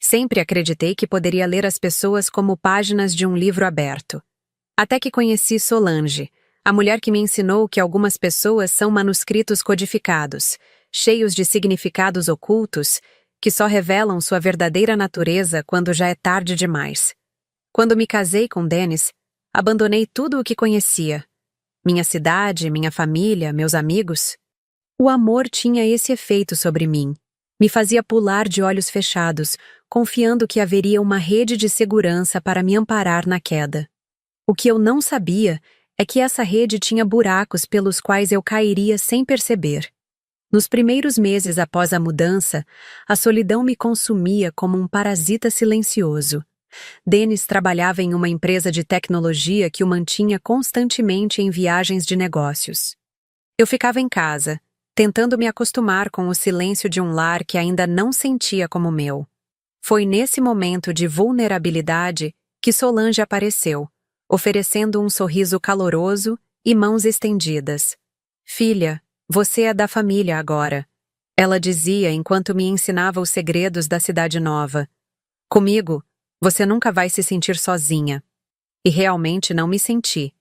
Sempre acreditei que poderia ler as pessoas como páginas de um livro aberto. Até que conheci Solange, a mulher que me ensinou que algumas pessoas são manuscritos codificados, cheios de significados ocultos, que só revelam sua verdadeira natureza quando já é tarde demais. Quando me casei com Dennis, abandonei tudo o que conhecia. Minha cidade, minha família, meus amigos. O amor tinha esse efeito sobre mim. Me fazia pular de olhos fechados, confiando que haveria uma rede de segurança para me amparar na queda. O que eu não sabia é que essa rede tinha buracos pelos quais eu cairia sem perceber. Nos primeiros meses após a mudança, a solidão me consumia como um parasita silencioso. Dennis trabalhava em uma empresa de tecnologia que o mantinha constantemente em viagens de negócios. Eu ficava em casa, tentando me acostumar com o silêncio de um lar que ainda não sentia como meu. Foi nesse momento de vulnerabilidade que Solange apareceu, oferecendo um sorriso caloroso e mãos estendidas. "Filha, você é da família agora", ela dizia enquanto me ensinava os segredos da cidade nova. "Comigo, você nunca vai se sentir sozinha." E realmente não me senti.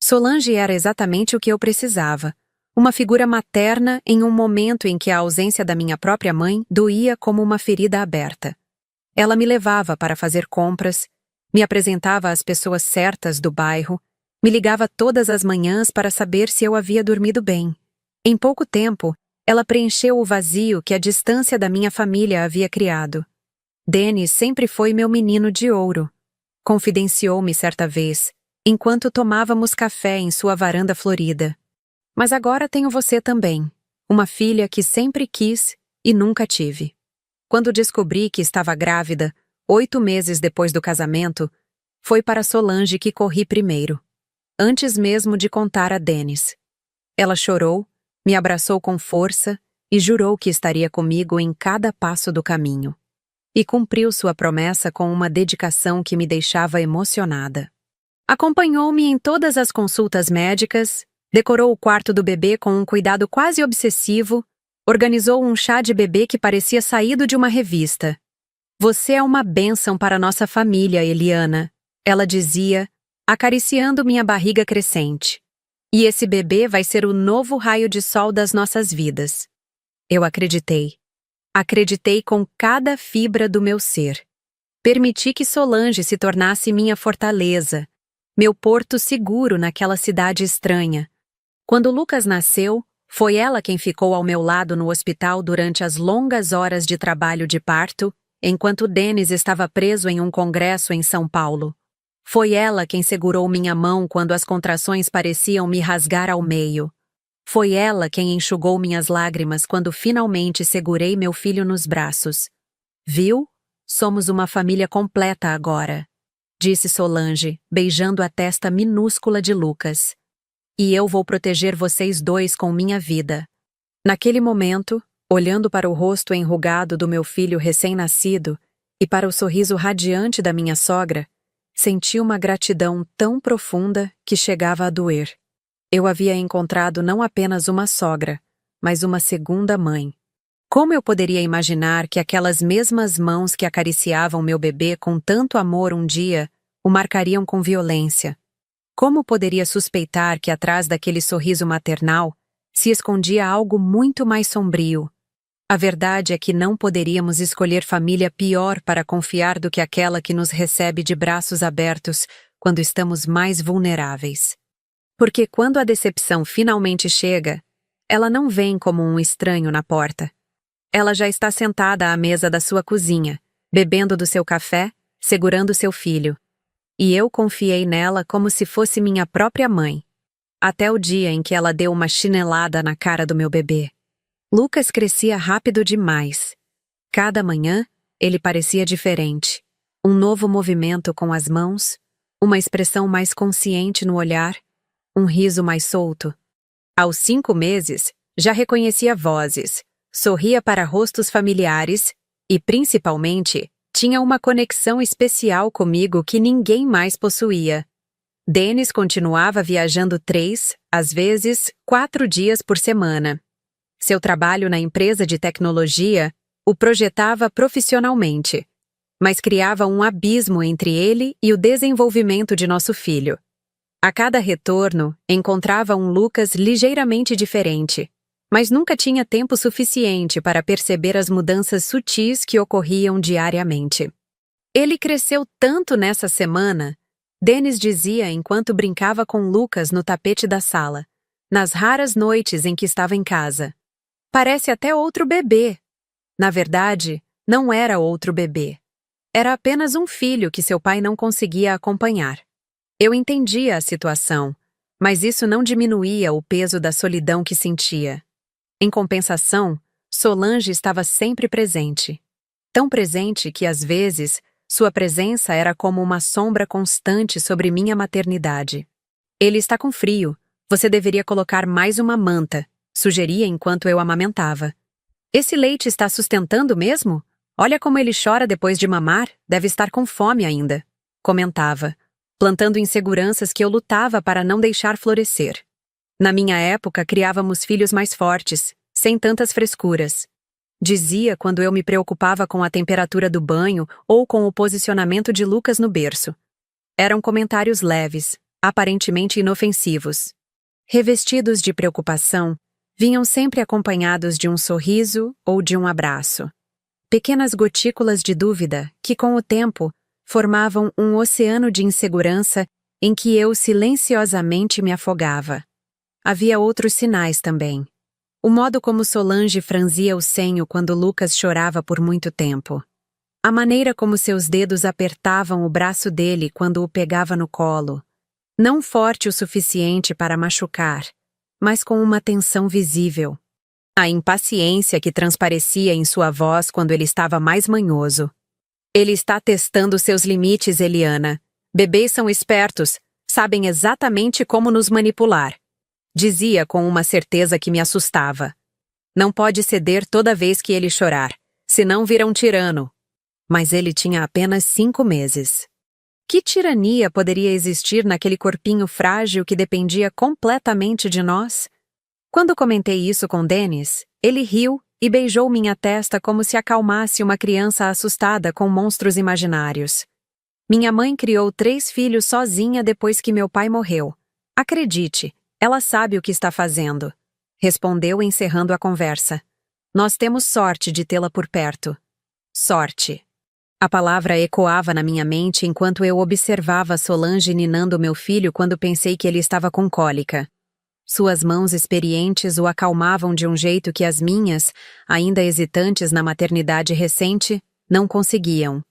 Solange era exatamente o que eu precisava. Uma figura materna em um momento em que a ausência da minha própria mãe doía como uma ferida aberta. Ela me levava para fazer compras, me apresentava às pessoas certas do bairro, me ligava todas as manhãs para saber se eu havia dormido bem. Em pouco tempo, ela preencheu o vazio que a distância da minha família havia criado. Dennis sempre foi meu menino de ouro, confidenciou-me certa vez, enquanto tomávamos café em sua varanda florida. "Mas agora tenho você também, uma filha que sempre quis e nunca tive." Quando descobri que estava grávida, 8 meses depois do casamento, foi para Solange que corri primeiro, antes mesmo de contar a Dennis. Ela chorou, me abraçou com força e jurou que estaria comigo em cada passo do caminho. E cumpriu sua promessa com uma dedicação que me deixava emocionada. Acompanhou-me em todas as consultas médicas, decorou o quarto do bebê com um cuidado quase obsessivo, organizou um chá de bebê que parecia saído de uma revista. "Você é uma bênção para nossa família, Eliana", ela dizia, acariciando minha barriga crescente. "E esse bebê vai ser o novo raio de sol das nossas vidas." Eu acreditei. Acreditei com cada fibra do meu ser. Permiti que Solange se tornasse minha fortaleza, meu porto seguro naquela cidade estranha. Quando Lucas nasceu, foi ela quem ficou ao meu lado no hospital durante as longas horas de trabalho de parto, enquanto Dennis estava preso em um congresso em São Paulo. Foi ela quem segurou minha mão quando as contrações pareciam me rasgar ao meio. Foi ela quem enxugou minhas lágrimas quando finalmente segurei meu filho nos braços. "Viu? Somos uma família completa agora", disse Solange, beijando a testa minúscula de Lucas. "E eu vou proteger vocês dois com minha vida." Naquele momento, olhando para o rosto enrugado do meu filho recém-nascido e para o sorriso radiante da minha sogra, senti uma gratidão tão profunda que chegava a doer. Eu havia encontrado não apenas uma sogra, mas uma segunda mãe. Como eu poderia imaginar que aquelas mesmas mãos que acariciavam meu bebê com tanto amor um dia o marcariam com violência? Como poderia suspeitar que atrás daquele sorriso maternal se escondia algo muito mais sombrio? A verdade é que não poderíamos escolher família pior para confiar do que aquela que nos recebe de braços abertos quando estamos mais vulneráveis. Porque quando a decepção finalmente chega, ela não vem como um estranho na porta. Ela já está sentada à mesa da sua cozinha, bebendo do seu café, segurando seu filho. E eu confiei nela como se fosse minha própria mãe. Até o dia em que ela deu uma chinelada na cara do meu bebê. Lucas crescia rápido demais. Cada manhã, ele parecia diferente. Um novo movimento com as mãos, uma expressão mais consciente no olhar, um riso mais solto. Aos 5 meses, já reconhecia vozes, sorria para rostos familiares e, principalmente, tinha uma conexão especial comigo que ninguém mais possuía. Dennis continuava viajando 3, às vezes 4 dias por semana. Seu trabalho na empresa de tecnologia o projetava profissionalmente. mas criava um abismo entre ele e o desenvolvimento de nosso filho. A cada retorno, encontrava um Lucas ligeiramente diferente, mas nunca tinha tempo suficiente para perceber as mudanças sutis que ocorriam diariamente. Ele cresceu tanto nessa semana, Dennis dizia enquanto brincava com Lucas no tapete da sala, nas raras noites em que estava em casa. Parece até outro bebê. Na verdade, não era outro bebê. Era apenas um filho que seu pai não conseguia acompanhar. Eu entendia a situação, mas isso não diminuía o peso da solidão que sentia. Em compensação, Solange estava sempre presente. Tão presente que, às vezes, sua presença era como uma sombra constante sobre minha maternidade. Ele está com frio. Você deveria colocar mais uma manta, sugeria enquanto eu amamentava. Esse leite está sustentando mesmo? Olha como ele chora depois de mamar, deve estar com fome ainda, comentava, plantando inseguranças que eu lutava para não deixar florescer. Na minha época, criávamos filhos mais fortes, sem tantas frescuras. Dizia quando eu me preocupava com a temperatura do banho ou com o posicionamento de Lucas no berço. Eram comentários leves, aparentemente inofensivos. Revestidos de preocupação, vinham sempre acompanhados de um sorriso ou de um abraço. Pequenas gotículas de dúvida que, com o tempo, formavam um oceano de insegurança em que eu silenciosamente me afogava. Havia outros sinais também. O modo como Solange franzia o senho quando Lucas chorava por muito tempo. A maneira como seus dedos apertavam o braço dele quando o pegava no colo. Não forte o suficiente para machucar, mas com uma tensão visível. A impaciência que transparecia em sua voz quando ele estava mais manhoso. Ele está testando seus limites, Eliana. Bebês são espertos, sabem exatamente como nos manipular. Dizia com uma certeza que me assustava. Não pode ceder toda vez que ele chorar, senão vira um tirano. Mas ele tinha apenas 5 meses. Que tirania poderia existir naquele corpinho frágil que dependia completamente de nós? Quando comentei isso com Dennis, ele riu e beijou minha testa como se acalmasse uma criança assustada com monstros imaginários. Minha mãe criou 3 filhos sozinha depois que meu pai morreu. Acredite, ela sabe o que está fazendo. Respondeu encerrando a conversa. Nós temos sorte de tê-la por perto. Sorte. A palavra ecoava na minha mente enquanto eu observava Solange ninando meu filho quando pensei que ele estava com cólica. Suas mãos experientes o acalmavam de um jeito que as minhas, ainda hesitantes na maternidade recente, não conseguiam.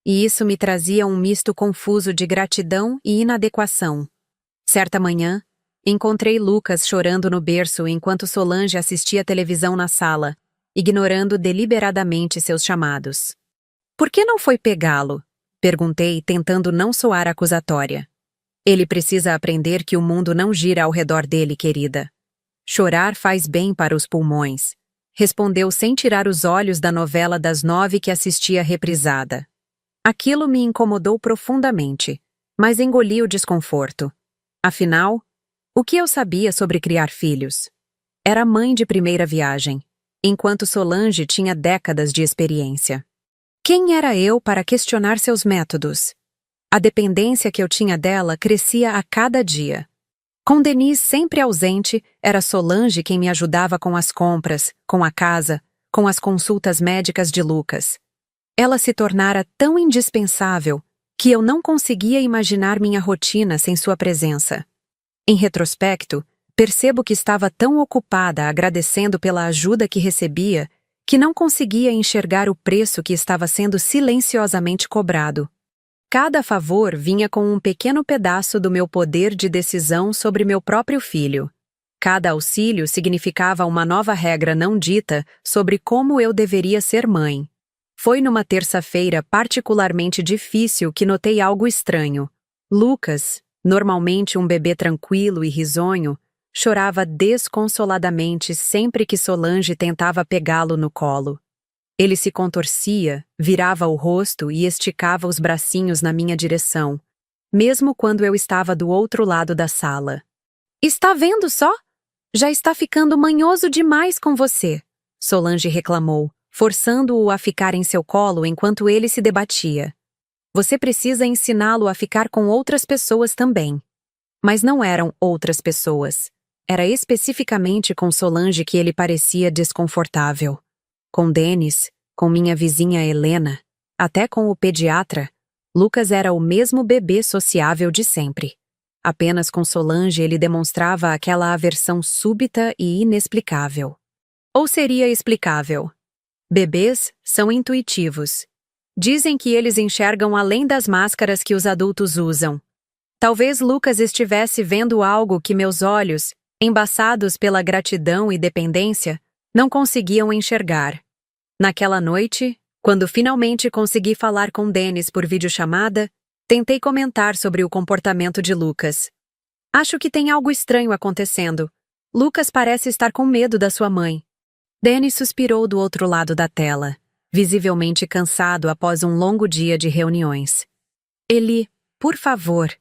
E isso me trazia um misto confuso de gratidão e inadequação. Certa manhã, encontrei Lucas chorando no berço enquanto Solange assistia televisão na sala, ignorando deliberadamente seus chamados. Por que não foi pegá-lo? Perguntei, tentando não soar acusatória. Ele precisa aprender que o mundo não gira ao redor dele, querida. Chorar faz bem para os pulmões, respondeu sem tirar os olhos da novela das 9 que assistia reprisada. Aquilo me incomodou profundamente, mas engoli o desconforto. Afinal, o que eu sabia sobre criar filhos? Era mãe de primeira viagem, enquanto Solange tinha décadas de experiência. Quem era eu para questionar seus métodos? A dependência que eu tinha dela crescia a cada dia. Com Denise sempre ausente, era Solange quem me ajudava com as compras, com a casa, com as consultas médicas de Lucas. Ela se tornara tão indispensável que eu não conseguia imaginar minha rotina sem sua presença. Em retrospecto, percebo que estava tão ocupada agradecendo pela ajuda que recebia que não conseguia enxergar o preço que estava sendo silenciosamente cobrado. Cada favor vinha com um pequeno pedaço do meu poder de decisão sobre meu próprio filho. Cada auxílio significava uma nova regra não dita sobre como eu deveria ser mãe. Foi numa terça-feira particularmente difícil que notei algo estranho. Lucas, normalmente um bebê tranquilo e risonho, chorava desconsoladamente sempre que Solange tentava pegá-lo no colo. Ele se contorcia, virava o rosto e esticava os bracinhos na minha direção, mesmo quando eu estava do outro lado da sala. Está vendo só? Já está ficando manhoso demais com você, Solange reclamou, forçando-o a ficar em seu colo enquanto ele se debatia. Você precisa ensiná-lo a ficar com outras pessoas também. Mas não eram outras pessoas. Era especificamente com Solange que ele parecia desconfortável. Com Denis, com minha vizinha Helena, até com o pediatra, Lucas era o mesmo bebê sociável de sempre. Apenas com Solange ele demonstrava aquela aversão súbita e inexplicável. Ou seria explicável? Bebês são intuitivos. Dizem que eles enxergam além das máscaras que os adultos usam. Talvez Lucas estivesse vendo algo que meus olhos, embaçados pela gratidão e dependência, não conseguiam enxergar. Naquela noite, quando finalmente consegui falar com Denis por videochamada, tentei comentar sobre o comportamento de Lucas. Acho que tem algo estranho acontecendo. Lucas parece estar com medo da sua mãe. Denis suspirou do outro lado da tela, visivelmente cansado após um longo dia de reuniões. Eli, por favor.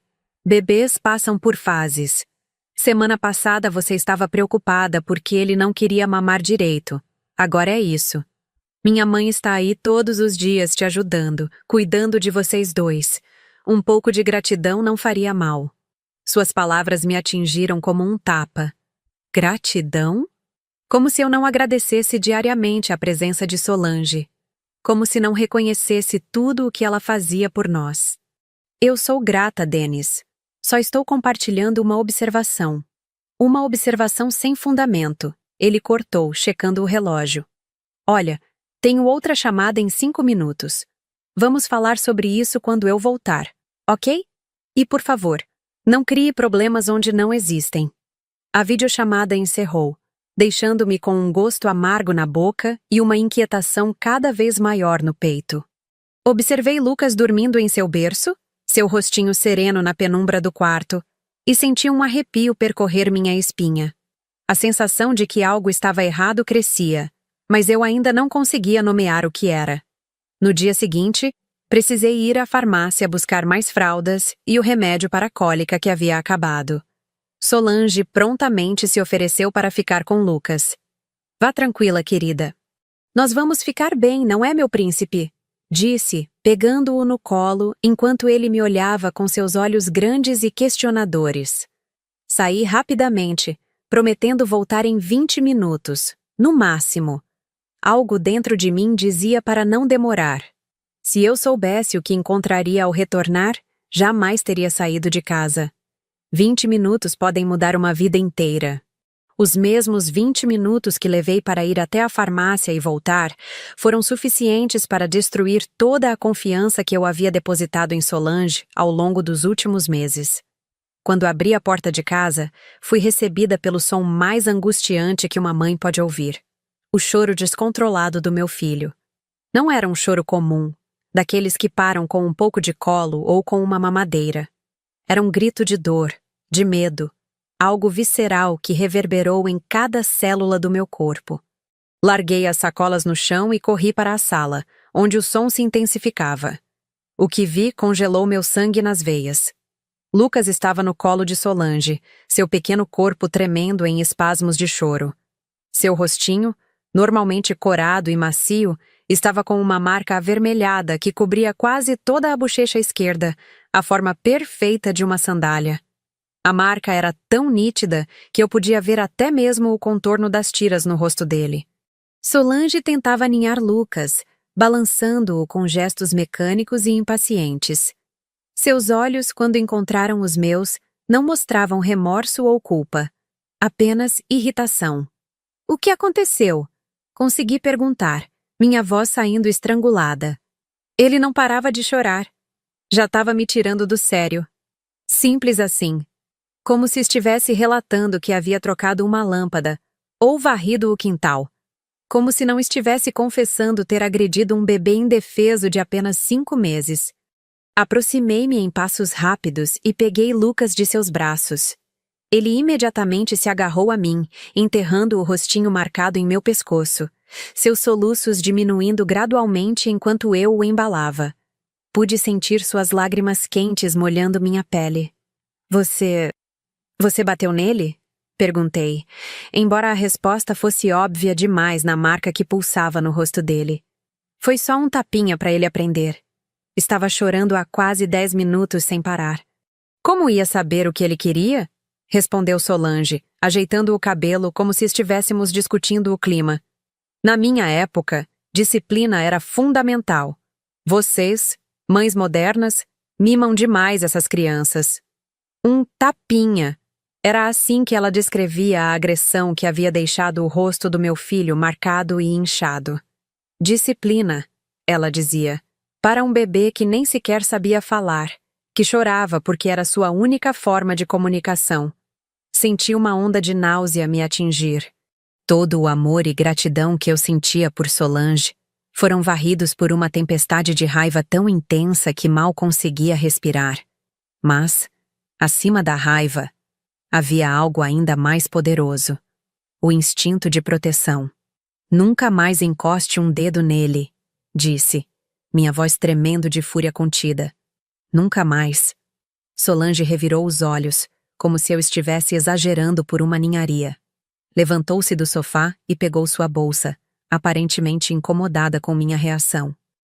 Bebês passam por fases. Semana passada você estava preocupada porque ele não queria mamar direito. Agora é isso. Minha mãe está aí todos os dias te ajudando, cuidando de vocês dois. Um pouco de gratidão não faria mal. Suas palavras me atingiram como um tapa. Gratidão? Como se eu não agradecesse diariamente a presença de Solange. Como se não reconhecesse tudo o que ela fazia por nós. Eu sou grata, Denis. Só estou compartilhando uma observação. Uma observação sem fundamento. Ele cortou, checando o relógio. Olha, tenho outra chamada em 5 minutos. Vamos falar sobre isso quando eu voltar, ok? E por favor, não crie problemas onde não existem. A videochamada encerrou, deixando-me com um gosto amargo na boca e uma inquietação cada vez maior no peito. Observei Lucas dormindo em seu berço, seu rostinho sereno na penumbra do quarto, e senti um arrepio percorrer minha espinha. A sensação de que algo estava errado crescia, mas eu ainda não conseguia nomear o que era. No dia seguinte, precisei ir à farmácia buscar mais fraldas e o remédio para a cólica que havia acabado. Solange prontamente se ofereceu para ficar com Lucas. Vá tranquila, querida. Nós vamos ficar bem, não é, meu príncipe? Disse, pegando-o no colo, enquanto ele me olhava com seus olhos grandes e questionadores. Saí rapidamente, prometendo voltar em 20 minutos, no máximo. Algo dentro de mim dizia para não demorar. Se eu soubesse o que encontraria ao retornar, jamais teria saído de casa. 20 minutos podem mudar uma vida inteira. Os mesmos 20 minutos que levei para ir até a farmácia e voltar foram suficientes para destruir toda a confiança que eu havia depositado em Solange ao longo dos últimos meses. Quando abri a porta de casa, fui recebida pelo som mais angustiante que uma mãe pode ouvir. O choro descontrolado do meu filho. Não era um choro comum, daqueles que param com um pouco de colo ou com uma mamadeira. Era um grito de dor, de medo, algo visceral que reverberou em cada célula do meu corpo. Larguei as sacolas no chão e corri para a sala, onde o som se intensificava. O que vi congelou meu sangue nas veias. Lucas estava no colo de Solange, seu pequeno corpo tremendo em espasmos de choro. Seu rostinho, normalmente corado e macio, estava com uma marca avermelhada que cobria quase toda a bochecha esquerda, a forma perfeita de uma sandália. A marca era tão nítida que eu podia ver até mesmo o contorno das tiras no rosto dele. Solange tentava aninhar Lucas, balançando-o com gestos mecânicos e impacientes. Seus olhos, quando encontraram os meus, não mostravam remorso ou culpa, apenas irritação. O que aconteceu? Consegui perguntar, minha voz saindo estrangulada. Ele não parava de chorar. Já estava me tirando do sério. Simples assim. Como se estivesse relatando que havia trocado uma lâmpada ou varrido o quintal. Como se não estivesse confessando ter agredido um bebê indefeso de apenas 5 meses. Aproximei-me em passos rápidos e peguei Lucas de seus braços. Ele imediatamente se agarrou a mim, enterrando o rostinho marcado em meu pescoço, seus soluços diminuindo gradualmente enquanto eu o embalava. Pude sentir suas lágrimas quentes molhando minha pele. Você bateu nele? Perguntei, embora a resposta fosse óbvia demais na marca que pulsava no rosto dele. Foi só um tapinha para ele aprender. Estava chorando há quase 10 minutos sem parar. Como ia saber o que ele queria? Respondeu Solange, ajeitando o cabelo como se estivéssemos discutindo o clima. Na minha época, disciplina era fundamental. Vocês, mães modernas, mimam demais essas crianças. Um tapinha. Era assim que ela descrevia a agressão que havia deixado o rosto do meu filho marcado e inchado. Disciplina, ela dizia, para um bebê que nem sequer sabia falar, que chorava porque era sua única forma de comunicação. Senti uma onda de náusea me atingir. Todo o amor e gratidão que eu sentia por Solange foram varridos por uma tempestade de raiva tão intensa que mal conseguia respirar. Mas, acima da raiva, havia algo ainda mais poderoso. O instinto de proteção. Nunca mais encoste um dedo nele, disse, minha voz tremendo de fúria contida. Nunca mais. Solange revirou os olhos, como se eu estivesse exagerando por uma ninharia. Levantou-se do sofá e pegou sua bolsa, aparentemente incomodada com minha reação.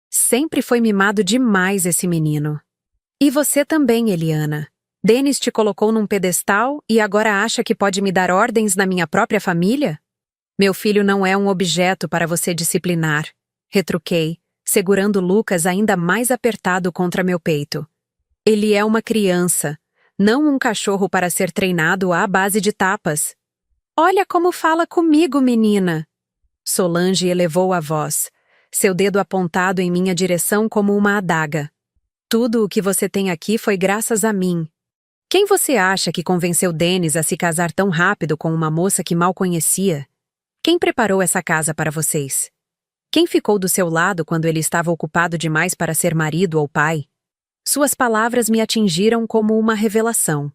Sempre foi mimado demais esse menino. E você também, Eliana. Dennis te colocou num pedestal e agora acha que pode me dar ordens na minha própria família? Meu filho não é um objeto para você disciplinar, retruquei, segurando Lucas ainda mais apertado contra meu peito. Ele é uma criança, não um cachorro para ser treinado à base de tapas. Olha como fala comigo, menina! Solange elevou a voz, seu dedo apontado em minha direção como uma adaga. Tudo o que você tem aqui foi graças a mim. Quem você acha que convenceu Dennis a se casar tão rápido com uma moça que mal conhecia? Quem preparou essa casa para vocês? Quem ficou do seu lado quando ele estava ocupado demais para ser marido ou pai? Suas palavras me atingiram como uma revelação.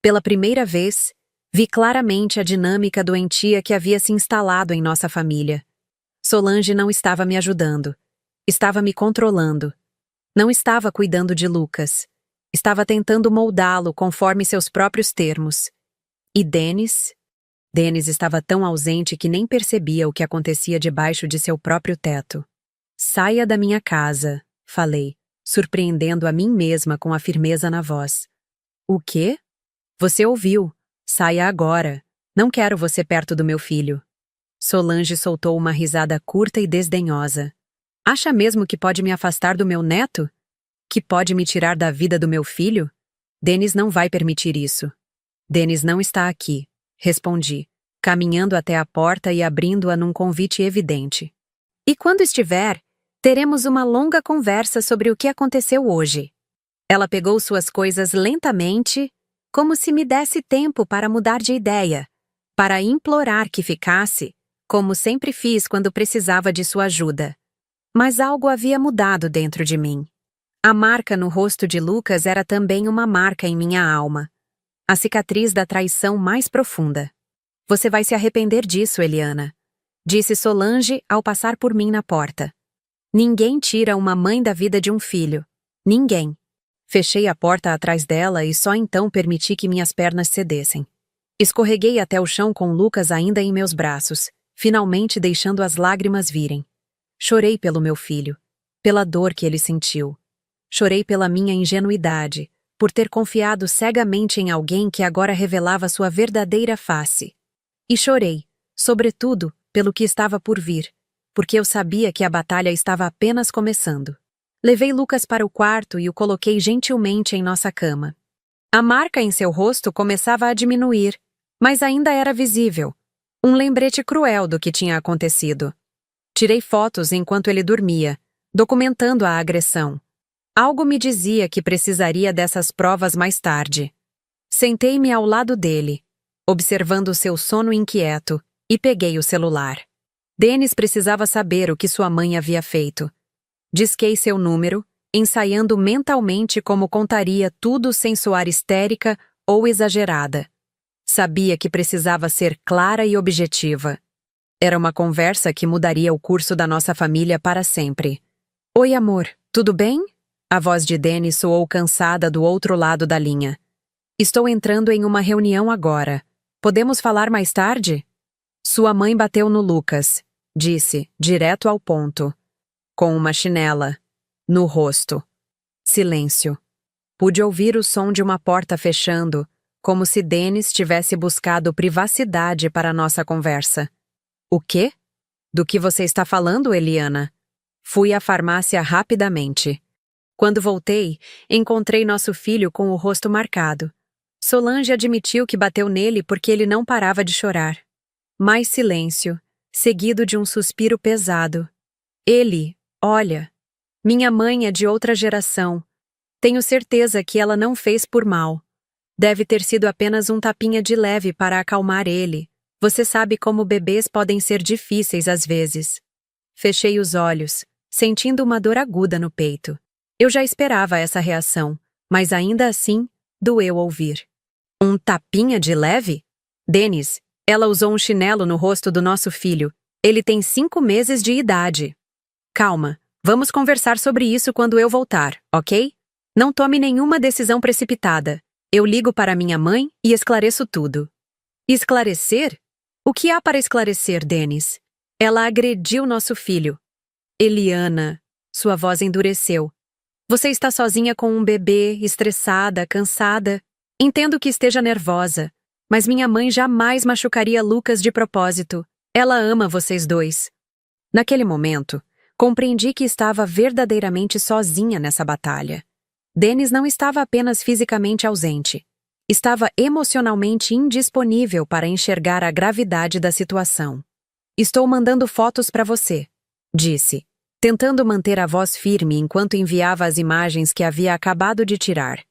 Pela primeira vez, vi claramente a dinâmica doentia que havia se instalado em nossa família. Solange não estava me ajudando. Estava me controlando. Não estava cuidando de Lucas. Estava tentando moldá-lo conforme seus próprios termos. E Dennis? Dennis estava tão ausente que nem percebia o que acontecia debaixo de seu próprio teto. Saia da minha casa, falei, surpreendendo a mim mesma com a firmeza na voz. O quê? Você ouviu. Saia agora. Não quero você perto do meu filho. Solange soltou uma risada curta e desdenhosa. Acha mesmo que pode me afastar do meu neto? Que pode me tirar da vida do meu filho? Dennis não vai permitir isso. Dennis não está aqui, respondi, caminhando até a porta e abrindo-a num convite evidente. E quando estiver, teremos uma longa conversa sobre o que aconteceu hoje. Ela pegou suas coisas lentamente, como se me desse tempo para mudar de ideia, para implorar que ficasse, como sempre fiz quando precisava de sua ajuda. Mas algo havia mudado dentro de mim. A marca no rosto de Lucas era também uma marca em minha alma. A cicatriz da traição mais profunda. Você vai se arrepender disso, Eliana, disse Solange ao passar por mim na porta. Ninguém tira uma mãe da vida de um filho. Ninguém. Fechei a porta atrás dela e só então permiti que minhas pernas cedessem. Escorreguei até o chão com Lucas ainda em meus braços, finalmente deixando as lágrimas virem. Chorei pelo meu filho, pela dor que ele sentiu. Chorei pela minha ingenuidade, por ter confiado cegamente em alguém que agora revelava sua verdadeira face. E chorei, sobretudo, pelo que estava por vir, porque eu sabia que a batalha estava apenas começando. Levei Lucas para o quarto e o coloquei gentilmente em nossa cama. A marca em seu rosto começava a diminuir, mas ainda era visível. Um lembrete cruel do que tinha acontecido. Tirei fotos enquanto ele dormia, documentando a agressão. Algo me dizia que precisaria dessas provas mais tarde. Sentei-me ao lado dele, observando seu sono inquieto, e peguei o celular. Dennis precisava saber o que sua mãe havia feito. Disquei seu número, ensaiando mentalmente como contaria tudo sem soar histérica ou exagerada. Sabia que precisava ser clara e objetiva. Era uma conversa que mudaria o curso da nossa família para sempre. Oi, amor, tudo bem? A voz de Dennis soou cansada do outro lado da linha. Estou entrando em uma reunião agora. Podemos falar mais tarde? Sua mãe bateu no Lucas, disse, direto ao ponto, com uma chinela, no rosto. Silêncio. Pude ouvir o som de uma porta fechando, como se Dennis tivesse buscado privacidade para nossa conversa. O quê? Do que você está falando, Eliana? Fui à farmácia rapidamente. Quando voltei, encontrei nosso filho com o rosto marcado. Solange admitiu que bateu nele porque ele não parava de chorar. Mais silêncio, seguido de um suspiro pesado. Ele, olha, minha mãe é de outra geração. Tenho certeza que ela não fez por mal. Deve ter sido apenas um tapinha de leve para acalmar ele. Você sabe como bebês podem ser difíceis às vezes. Fechei os olhos, sentindo uma dor aguda no peito. Eu já esperava essa reação, mas ainda assim, doeu ouvir. Um tapinha de leve? Dennis, ela usou um chinelo no rosto do nosso filho. Ele tem 5 meses de idade. Calma, vamos conversar sobre isso quando eu voltar, ok? Não tome nenhuma decisão precipitada. Eu ligo para minha mãe e esclareço tudo. Esclarecer? O que há para esclarecer, Dennis? Ela agrediu nosso filho. Eliana, sua voz endureceu. Você está sozinha com um bebê, estressada, cansada. Entendo que esteja nervosa, mas minha mãe jamais machucaria Lucas de propósito. Ela ama vocês dois. Naquele momento, compreendi que estava verdadeiramente sozinha nessa batalha. Dennis não estava apenas fisicamente ausente. Estava emocionalmente indisponível para enxergar a gravidade da situação. Estou mandando fotos para você, disse, tentando manter a voz firme enquanto enviava as imagens que havia acabado de tirar.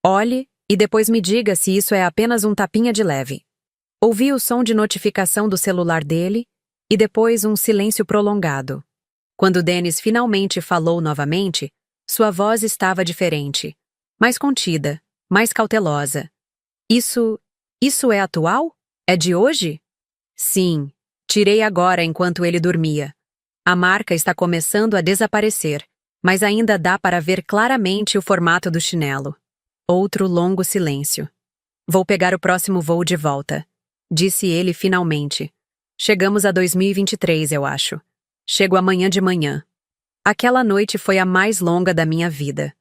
Olhe e depois me diga se isso é apenas um tapinha de leve. Ouvi o som de notificação do celular dele e depois um silêncio prolongado. Quando Dennis finalmente falou novamente, sua voz estava diferente, mais contida, mais cautelosa. Isso é atual? É de hoje? Sim, tirei agora enquanto ele dormia. A marca está começando a desaparecer, mas ainda dá para ver claramente o formato do chinelo. Outro longo silêncio. Vou pegar o próximo voo de volta, disse ele finalmente. Chegamos a 2023, eu acho. Chego amanhã de manhã. Aquela noite foi a mais longa da minha vida.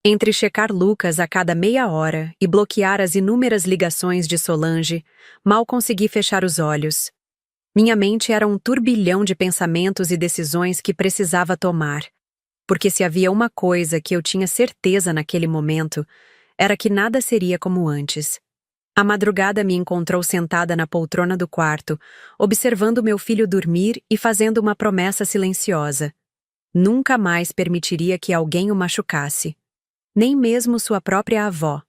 Entre checar Lucas a cada meia hora e bloquear as inúmeras ligações de Solange, mal consegui fechar os olhos. Minha mente era um turbilhão de pensamentos e decisões que precisava tomar, porque se havia uma coisa que eu tinha certeza naquele momento, era que nada seria como antes. A madrugada me encontrou sentada na poltrona do quarto, observando meu filho dormir e fazendo uma promessa silenciosa. Nunca mais permitiria que alguém o machucasse. Nem mesmo sua própria avó.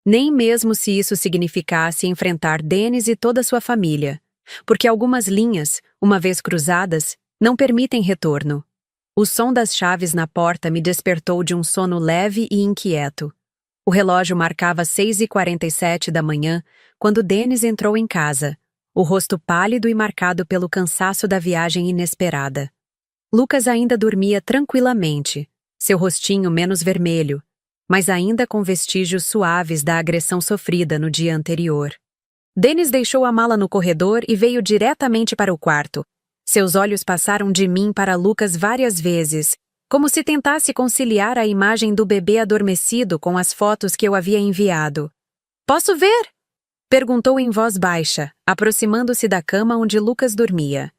Nem mesmo se isso significasse enfrentar Dennis e toda sua família. Porque algumas linhas, uma vez cruzadas, não permitem retorno. O som das chaves na porta me despertou de um sono leve e inquieto. O relógio marcava 6h47 da manhã, quando Dennis entrou em casa, o rosto pálido e marcado pelo cansaço da viagem inesperada. Lucas ainda dormia tranquilamente, seu rostinho menos vermelho, mas ainda com vestígios suaves da agressão sofrida no dia anterior. Dennis deixou a mala no corredor e veio diretamente para o quarto. Seus olhos passaram de mim para Lucas várias vezes, como se tentasse conciliar a imagem do bebê adormecido com as fotos que eu havia enviado. "Posso ver?" perguntou em voz baixa, aproximando-se da cama onde Lucas dormia.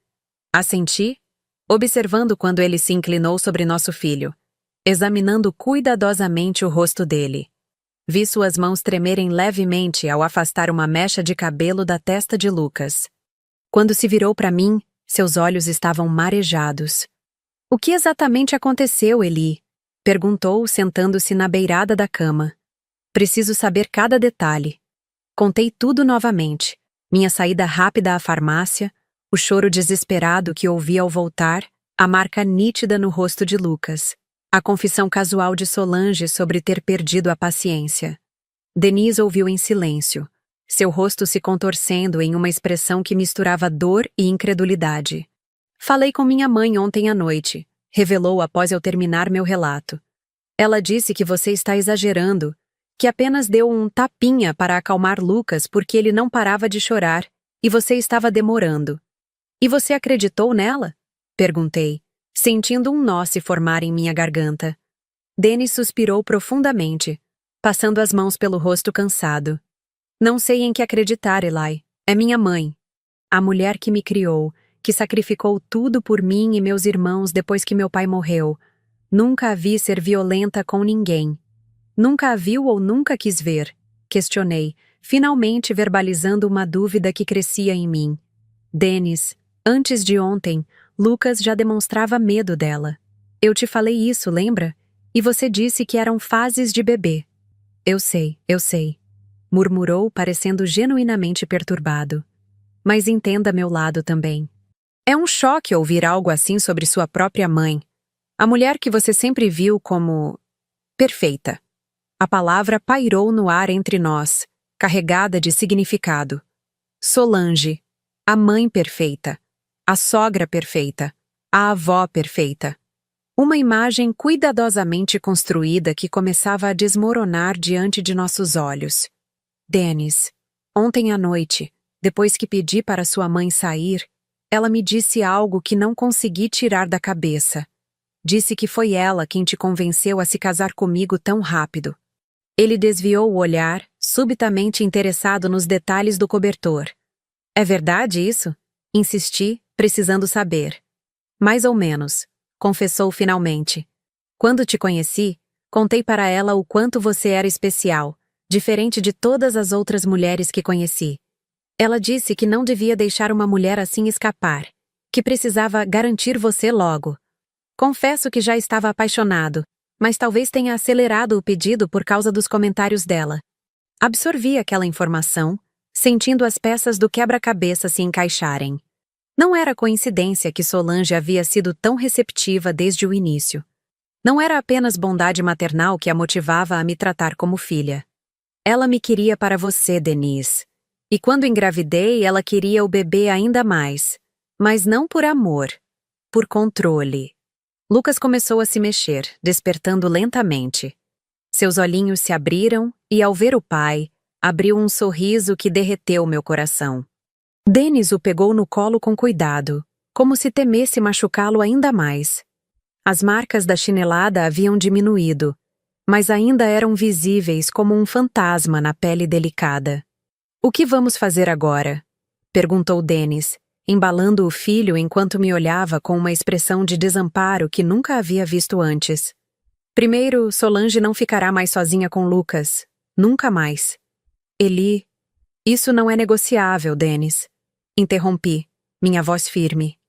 Assenti, observando quando ele se inclinou sobre nosso filho, examinando cuidadosamente o rosto dele. Vi suas mãos tremerem levemente ao afastar uma mecha de cabelo da testa de Lucas. Quando se virou para mim, seus olhos estavam marejados. "O que exatamente aconteceu, Eli?" perguntou, sentando-se na beirada da cama. "Preciso saber cada detalhe." Contei tudo novamente. Minha saída rápida à farmácia, o choro desesperado que ouvi ao voltar, a marca nítida no rosto de Lucas, a confissão casual de Solange sobre ter perdido a paciência. Denise ouviu em silêncio, seu rosto se contorcendo em uma expressão que misturava dor e incredulidade. "Falei com minha mãe ontem à noite", revelou após eu terminar meu relato. "Ela disse que você está exagerando, Que apenas deu um tapinha para acalmar Lucas porque ele não parava de chorar e você estava demorando. E você acreditou nela? Perguntei, sentindo um nó se formar em minha garganta. Dennis suspirou profundamente, passando as mãos pelo rosto cansado. Não sei em que acreditar, Eli. É minha mãe. A mulher que me criou, que sacrificou tudo por mim e meus irmãos depois que meu pai morreu. Nunca a vi ser violenta com ninguém. Nunca a viu ou nunca quis ver? Questionei, finalmente verbalizando uma dúvida que crescia em mim. Dennis, antes de ontem, Lucas já demonstrava medo dela. Eu te falei isso, lembra? E você disse que eram fases de bebê. Eu sei, murmurou, parecendo genuinamente perturbado. Mas entenda meu lado também. É um choque ouvir algo assim sobre sua própria mãe. A mulher que você sempre viu como perfeita. A palavra pairou no ar entre nós, carregada de significado. Solange, a mãe perfeita, a sogra perfeita, a avó perfeita. Uma imagem cuidadosamente construída que começava a desmoronar diante de nossos olhos. Dennis, ontem à noite, depois que pedi para sua mãe sair, ela me disse algo que não consegui tirar da cabeça. Disse que foi ela quem te convenceu a se casar comigo tão rápido. Ele desviou o olhar, subitamente interessado nos detalhes do cobertor. É verdade isso? Insisti, precisando saber. Mais ou menos, confessou finalmente. Quando te conheci, contei para ela o quanto você era especial, diferente de todas as outras mulheres que conheci. Ela disse que não devia deixar uma mulher assim escapar, que precisava garantir você logo. Confesso que já estava apaixonado, mas talvez tenha acelerado o pedido por causa dos comentários dela. Absorvi aquela informação, sentindo as peças do quebra-cabeça se encaixarem. Não era coincidência que Solange havia sido tão receptiva desde o início. Não era apenas bondade maternal que a motivava a me tratar como filha. Ela me queria para você, Denise. E quando engravidei, ela queria o bebê ainda mais. Mas não por amor, por controle. Lucas começou a se mexer, despertando lentamente. Seus olhinhos se abriram e, ao ver o pai, abriu um sorriso que derreteu meu coração. Dennis o pegou no colo com cuidado, como se temesse machucá-lo ainda mais. As marcas da chinelada haviam diminuído, mas ainda eram visíveis como um fantasma na pele delicada. O que vamos fazer agora? Perguntou Dennis, embalando o filho enquanto me olhava com uma expressão de desamparo que nunca havia visto antes. Primeiro, Solange não ficará mais sozinha com Lucas. Nunca mais. Eli... Isso não é negociável, Dennis. Interrompi, minha voz firme.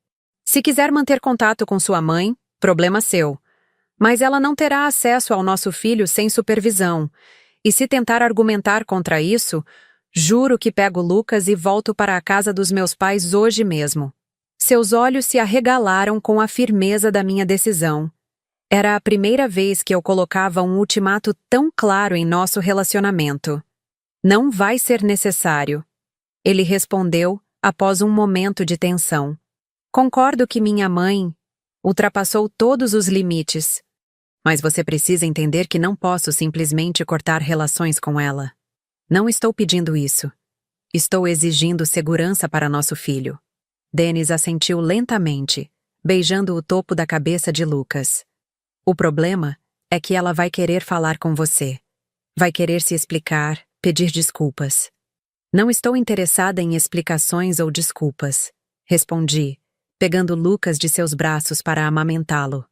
Se quiser manter contato com sua mãe, problema seu. Mas ela não terá acesso ao nosso filho sem supervisão. E se tentar argumentar contra isso, juro que pego Lucas e volto para a casa dos meus pais hoje mesmo. Seus olhos se arregalaram com a firmeza da minha decisão. Era a primeira vez que eu colocava um ultimato tão claro em nosso relacionamento. Não vai ser necessário. Ele respondeu após um momento de tensão. Concordo que minha mãe ultrapassou todos os limites. Mas você precisa entender que não posso simplesmente cortar relações com ela. Não estou pedindo isso. Estou exigindo segurança para nosso filho. Dennis assentiu lentamente, beijando o topo da cabeça de Lucas. O problema é que ela vai querer falar com você. Vai querer se explicar, pedir desculpas. Não estou interessada em explicações ou desculpas, respondi, pegando Lucas de seus braços para amamentá-lo.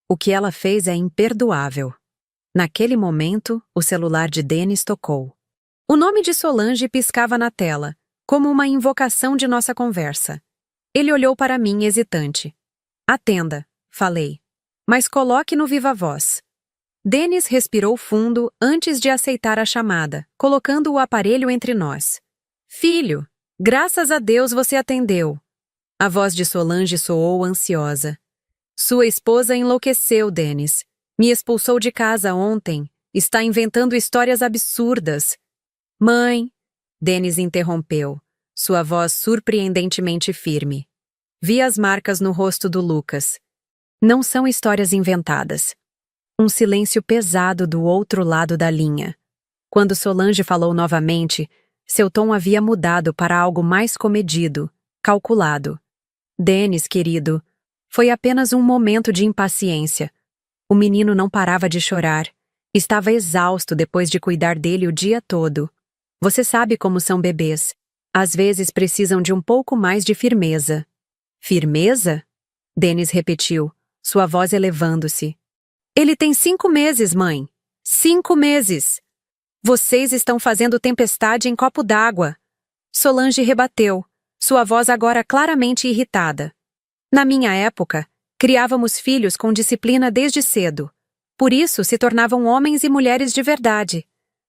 O que ela fez é imperdoável. Naquele momento, o celular de Dennis tocou. O nome de Solange piscava na tela, como uma invocação de nossa conversa. Ele olhou para mim hesitante. Atenda, falei. Mas coloque no viva voz. Dennis respirou fundo antes de aceitar a chamada, colocando o aparelho entre nós. Filho, graças a Deus você atendeu. A voz de Solange soou ansiosa. Sua esposa enlouqueceu, Dennis. Me expulsou de casa ontem. Está inventando histórias absurdas. Mãe, Dennis interrompeu, sua voz surpreendentemente firme. Vi as marcas no rosto do Lucas. Não são histórias inventadas. Um silêncio pesado do outro lado da linha. Quando Solange falou novamente, seu tom havia mudado para algo mais comedido, calculado. Denis, querido, foi apenas um momento de impaciência. O menino não parava de chorar. Estava exausto depois de cuidar dele o dia todo. Você sabe como são bebês. Às vezes precisam de um pouco mais de firmeza. Firmeza? Denis repetiu, sua voz elevando-se. Ele tem 5 meses, mãe. 5 meses! Vocês estão fazendo tempestade em copo d'água. Solange rebateu, sua voz agora claramente irritada. Na minha época, criávamos filhos com disciplina desde cedo. Por isso se tornavam homens e mulheres de verdade.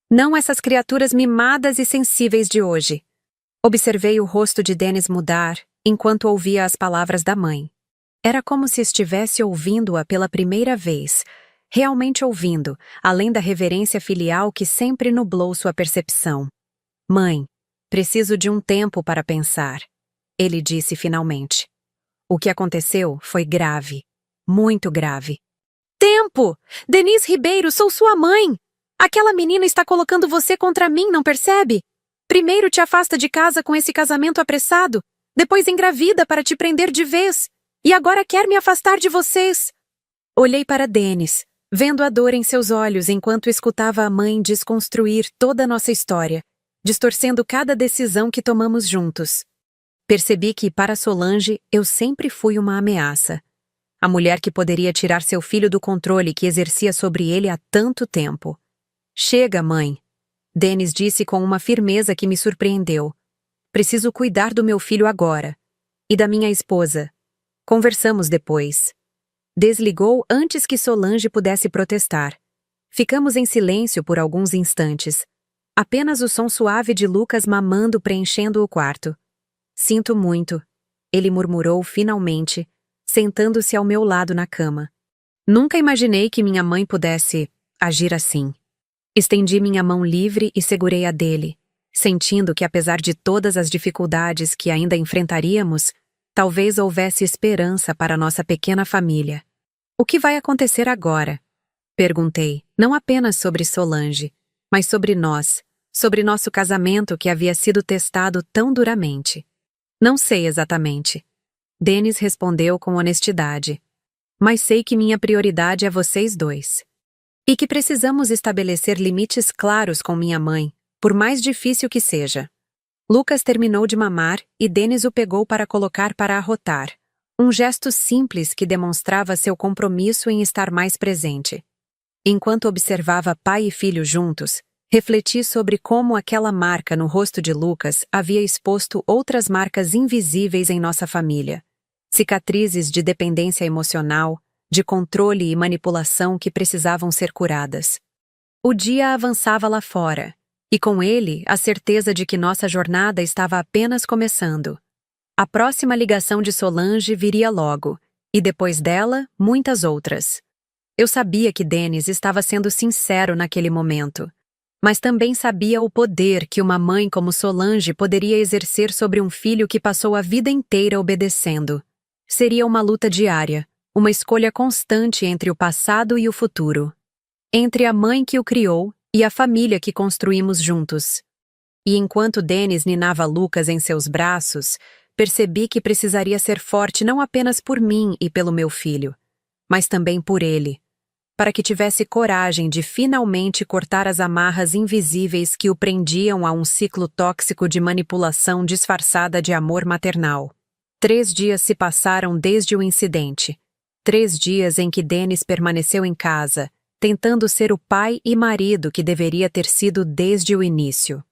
Não essas criaturas mimadas e sensíveis de hoje. Observei o rosto de Denis mudar enquanto ouvia as palavras da mãe. Era como se estivesse ouvindo-a pela primeira vez, realmente ouvindo, além da reverência filial que sempre nublou sua percepção. Mãe, preciso de um tempo para pensar, ele disse finalmente. O que aconteceu foi grave, muito grave. Tempo! Denise Ribeiro, sou sua mãe! Aquela menina está colocando você contra mim, não percebe? Primeiro te afasta de casa com esse casamento apressado, depois engravida para te prender de vez, e agora quer me afastar de vocês. Olhei para Denis, vendo a dor em seus olhos enquanto escutava a mãe desconstruir toda a nossa história, distorcendo cada decisão que tomamos juntos. Percebi que, para Solange, eu sempre fui uma ameaça. A mulher que poderia tirar seu filho do controle que exercia sobre ele há tanto tempo. Chega, mãe, Denis disse com uma firmeza que me surpreendeu. Preciso cuidar do meu filho agora. E da minha esposa. Conversamos depois. Desligou antes que Solange pudesse protestar. Ficamos em silêncio por alguns instantes. Apenas o som suave de Lucas mamando preenchendo o quarto. Sinto muito, ele murmurou finalmente, sentando-se ao meu lado na cama. Nunca imaginei que minha mãe pudesse agir assim. Estendi minha mão livre e segurei a dele, sentindo que apesar de todas as dificuldades que ainda enfrentaríamos, talvez houvesse esperança para nossa pequena família. O que vai acontecer agora? Perguntei, não apenas sobre Solange, mas sobre nós, sobre nosso casamento que havia sido testado tão duramente. Não sei exatamente. Denis respondeu com honestidade. Mas sei que minha prioridade é vocês dois. E que precisamos estabelecer limites claros com minha mãe, por mais difícil que seja. Lucas terminou de mamar e Denis o pegou para colocar para arrotar. Um gesto simples que demonstrava seu compromisso em estar mais presente. Enquanto observava pai e filho juntos, refleti sobre como aquela marca no rosto de Lucas havia exposto outras marcas invisíveis em nossa família. Cicatrizes de dependência emocional, de controle e manipulação que precisavam ser curadas. O dia avançava lá fora, e com ele a certeza de que nossa jornada estava apenas começando. A próxima ligação de Solange viria logo, e depois dela, muitas outras. Eu sabia que Denis estava sendo sincero naquele momento, mas também sabia o poder que uma mãe como Solange poderia exercer sobre um filho que passou a vida inteira obedecendo. Seria uma luta diária, uma escolha constante entre o passado e o futuro. Entre a mãe que o criou e a família que construímos juntos. E enquanto Denis ninava Lucas em seus braços, percebi que precisaria ser forte não apenas por mim e pelo meu filho, mas também por ele, para que tivesse coragem de finalmente cortar as amarras invisíveis que o prendiam a um ciclo tóxico de manipulação disfarçada de amor maternal. 3 dias se passaram desde o incidente. 3 dias em que Denis permaneceu em casa, tentando ser o pai e marido que deveria ter sido desde o início.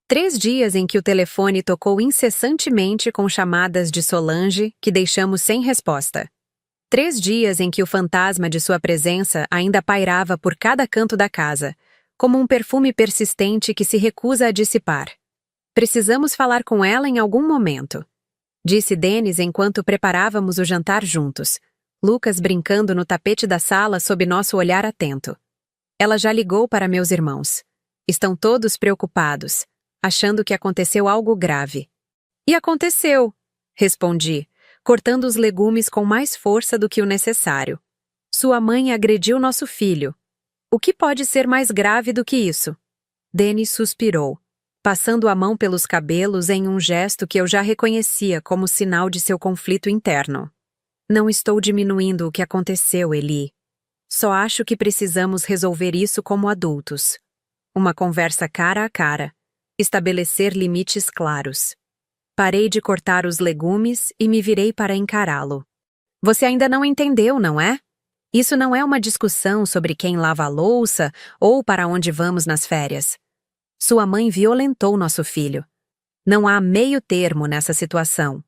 3 dias em que o telefone tocou incessantemente com chamadas de Solange que deixamos sem resposta. 3 dias em que o fantasma de sua presença ainda pairava por cada canto da casa, como um perfume persistente que se recusa a dissipar. Precisamos falar com ela em algum momento, disse Denis enquanto preparávamos o jantar juntos, Lucas brincando no tapete da sala sob nosso olhar atento. Ela já ligou para meus irmãos. Estão todos preocupados, achando que aconteceu algo grave. E aconteceu, respondi, cortando os legumes com mais força do que o necessário. Sua mãe agrediu nosso filho. O que pode ser mais grave do que isso? Denis suspirou, passando a mão pelos cabelos em um gesto que eu já reconhecia como sinal de seu conflito interno. Não estou diminuindo o que aconteceu, Eli. Só acho que precisamos resolver isso como adultos. Uma conversa cara a cara. Estabelecer limites claros. Parei de cortar os legumes e me virei para encará-lo. Você ainda não entendeu, não é? Isso não é uma discussão sobre quem lava a louça ou para onde vamos nas férias. Sua mãe violentou nosso filho. Não há meio termo nessa situação.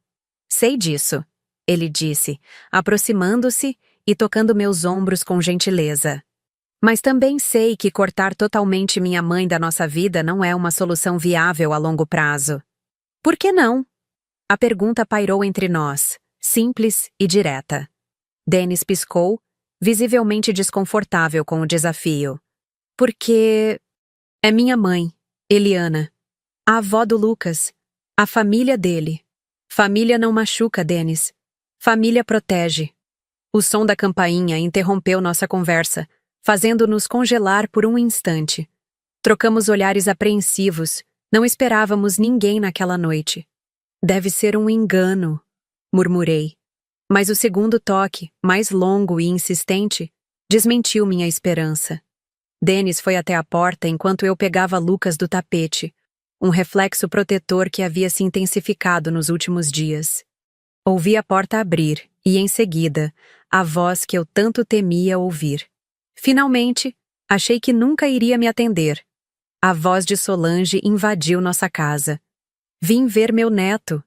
Sei disso, ele disse, aproximando-se e tocando meus ombros com gentileza. Mas também sei que cortar totalmente minha mãe da nossa vida não é uma solução viável a longo prazo. Por que não? A pergunta pairou entre nós, simples e direta. Denis piscou, visivelmente desconfortável com o desafio. Porque é minha mãe, Eliana, a avó do Lucas, a família dele. Família não machuca, Denis. Família protege. O som da campainha interrompeu nossa conversa, fazendo-nos congelar por um instante. Trocamos olhares apreensivos, não esperávamos ninguém naquela noite. Deve ser um engano, murmurei. Mas o segundo toque, mais longo e insistente, desmentiu minha esperança. Denis foi até a porta enquanto eu pegava Lucas do tapete, um reflexo protetor que havia se intensificado nos últimos dias. Ouvi a porta abrir e, em seguida, a voz que eu tanto temia ouvir. Finalmente, achei que nunca iria me atender. A voz de Solange invadiu nossa casa. Vim ver meu neto.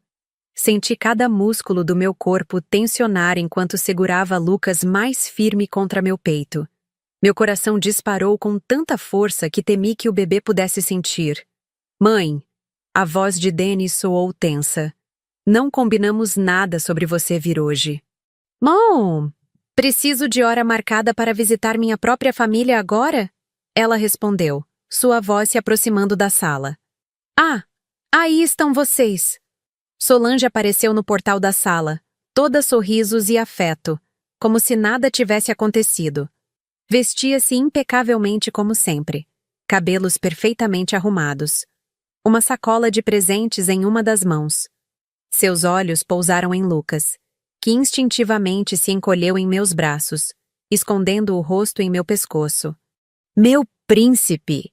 Senti cada músculo do meu corpo tensionar enquanto segurava Lucas mais firme contra meu peito. Meu coração disparou com tanta força que temi que o bebê pudesse sentir. Mãe, a voz de Denis soou tensa. Não combinamos nada sobre você vir hoje. Mom, preciso de hora marcada para visitar minha própria família agora? Ela respondeu, sua voz se aproximando da sala. Ah, aí estão vocês. Solange apareceu no portal da sala, toda sorrisos e afeto, como se nada tivesse acontecido. Vestia-se impecavelmente como sempre, cabelos perfeitamente arrumados. Uma sacola de presentes em uma das mãos. Seus olhos pousaram em Lucas, que instintivamente se encolheu em meus braços, escondendo o rosto em meu pescoço. Meu príncipe!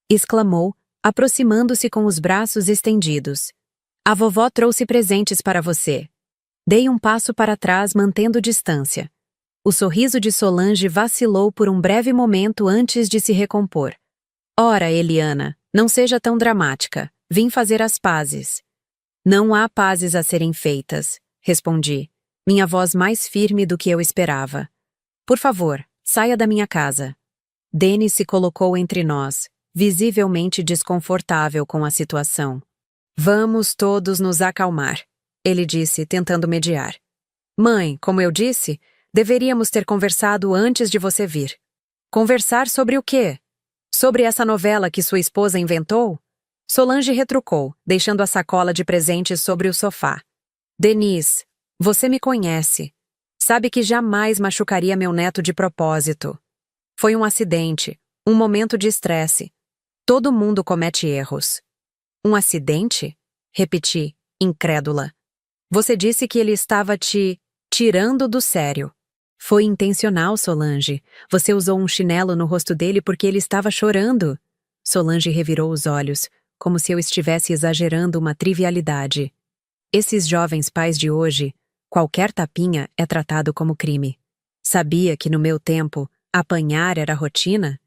Exclamou, aproximando-se com os braços estendidos. A vovó trouxe presentes para você. Dei um passo para trás, mantendo distância. O sorriso de Solange vacilou por um breve momento antes de se recompor. Ora, Eliana, não seja tão dramática. Vim fazer as pazes. Não há pazes a serem feitas, respondi, minha voz mais firme do que eu esperava. Por favor, saia da minha casa. Denis se colocou entre nós, visivelmente desconfortável com a situação. Vamos todos nos acalmar, ele disse, tentando mediar. Mãe, como eu disse, deveríamos ter conversado antes de você vir. Conversar sobre o quê? Sobre essa novela que sua esposa inventou? Solange retrucou, deixando a sacola de presentes sobre o sofá. Denis, você me conhece. Sabe que jamais machucaria meu neto de propósito. Foi um acidente, um momento de estresse. Todo mundo comete erros. Um acidente? Repeti, incrédula. Você disse que ele estava te tirando do sério. Foi intencional, Solange. Você usou um chinelo no rosto dele porque ele estava chorando. Solange revirou os olhos, como se eu estivesse exagerando uma trivialidade. Esses jovens pais de hoje, qualquer tapinha é tratado como crime. Sabia que no meu tempo, apanhar era rotina?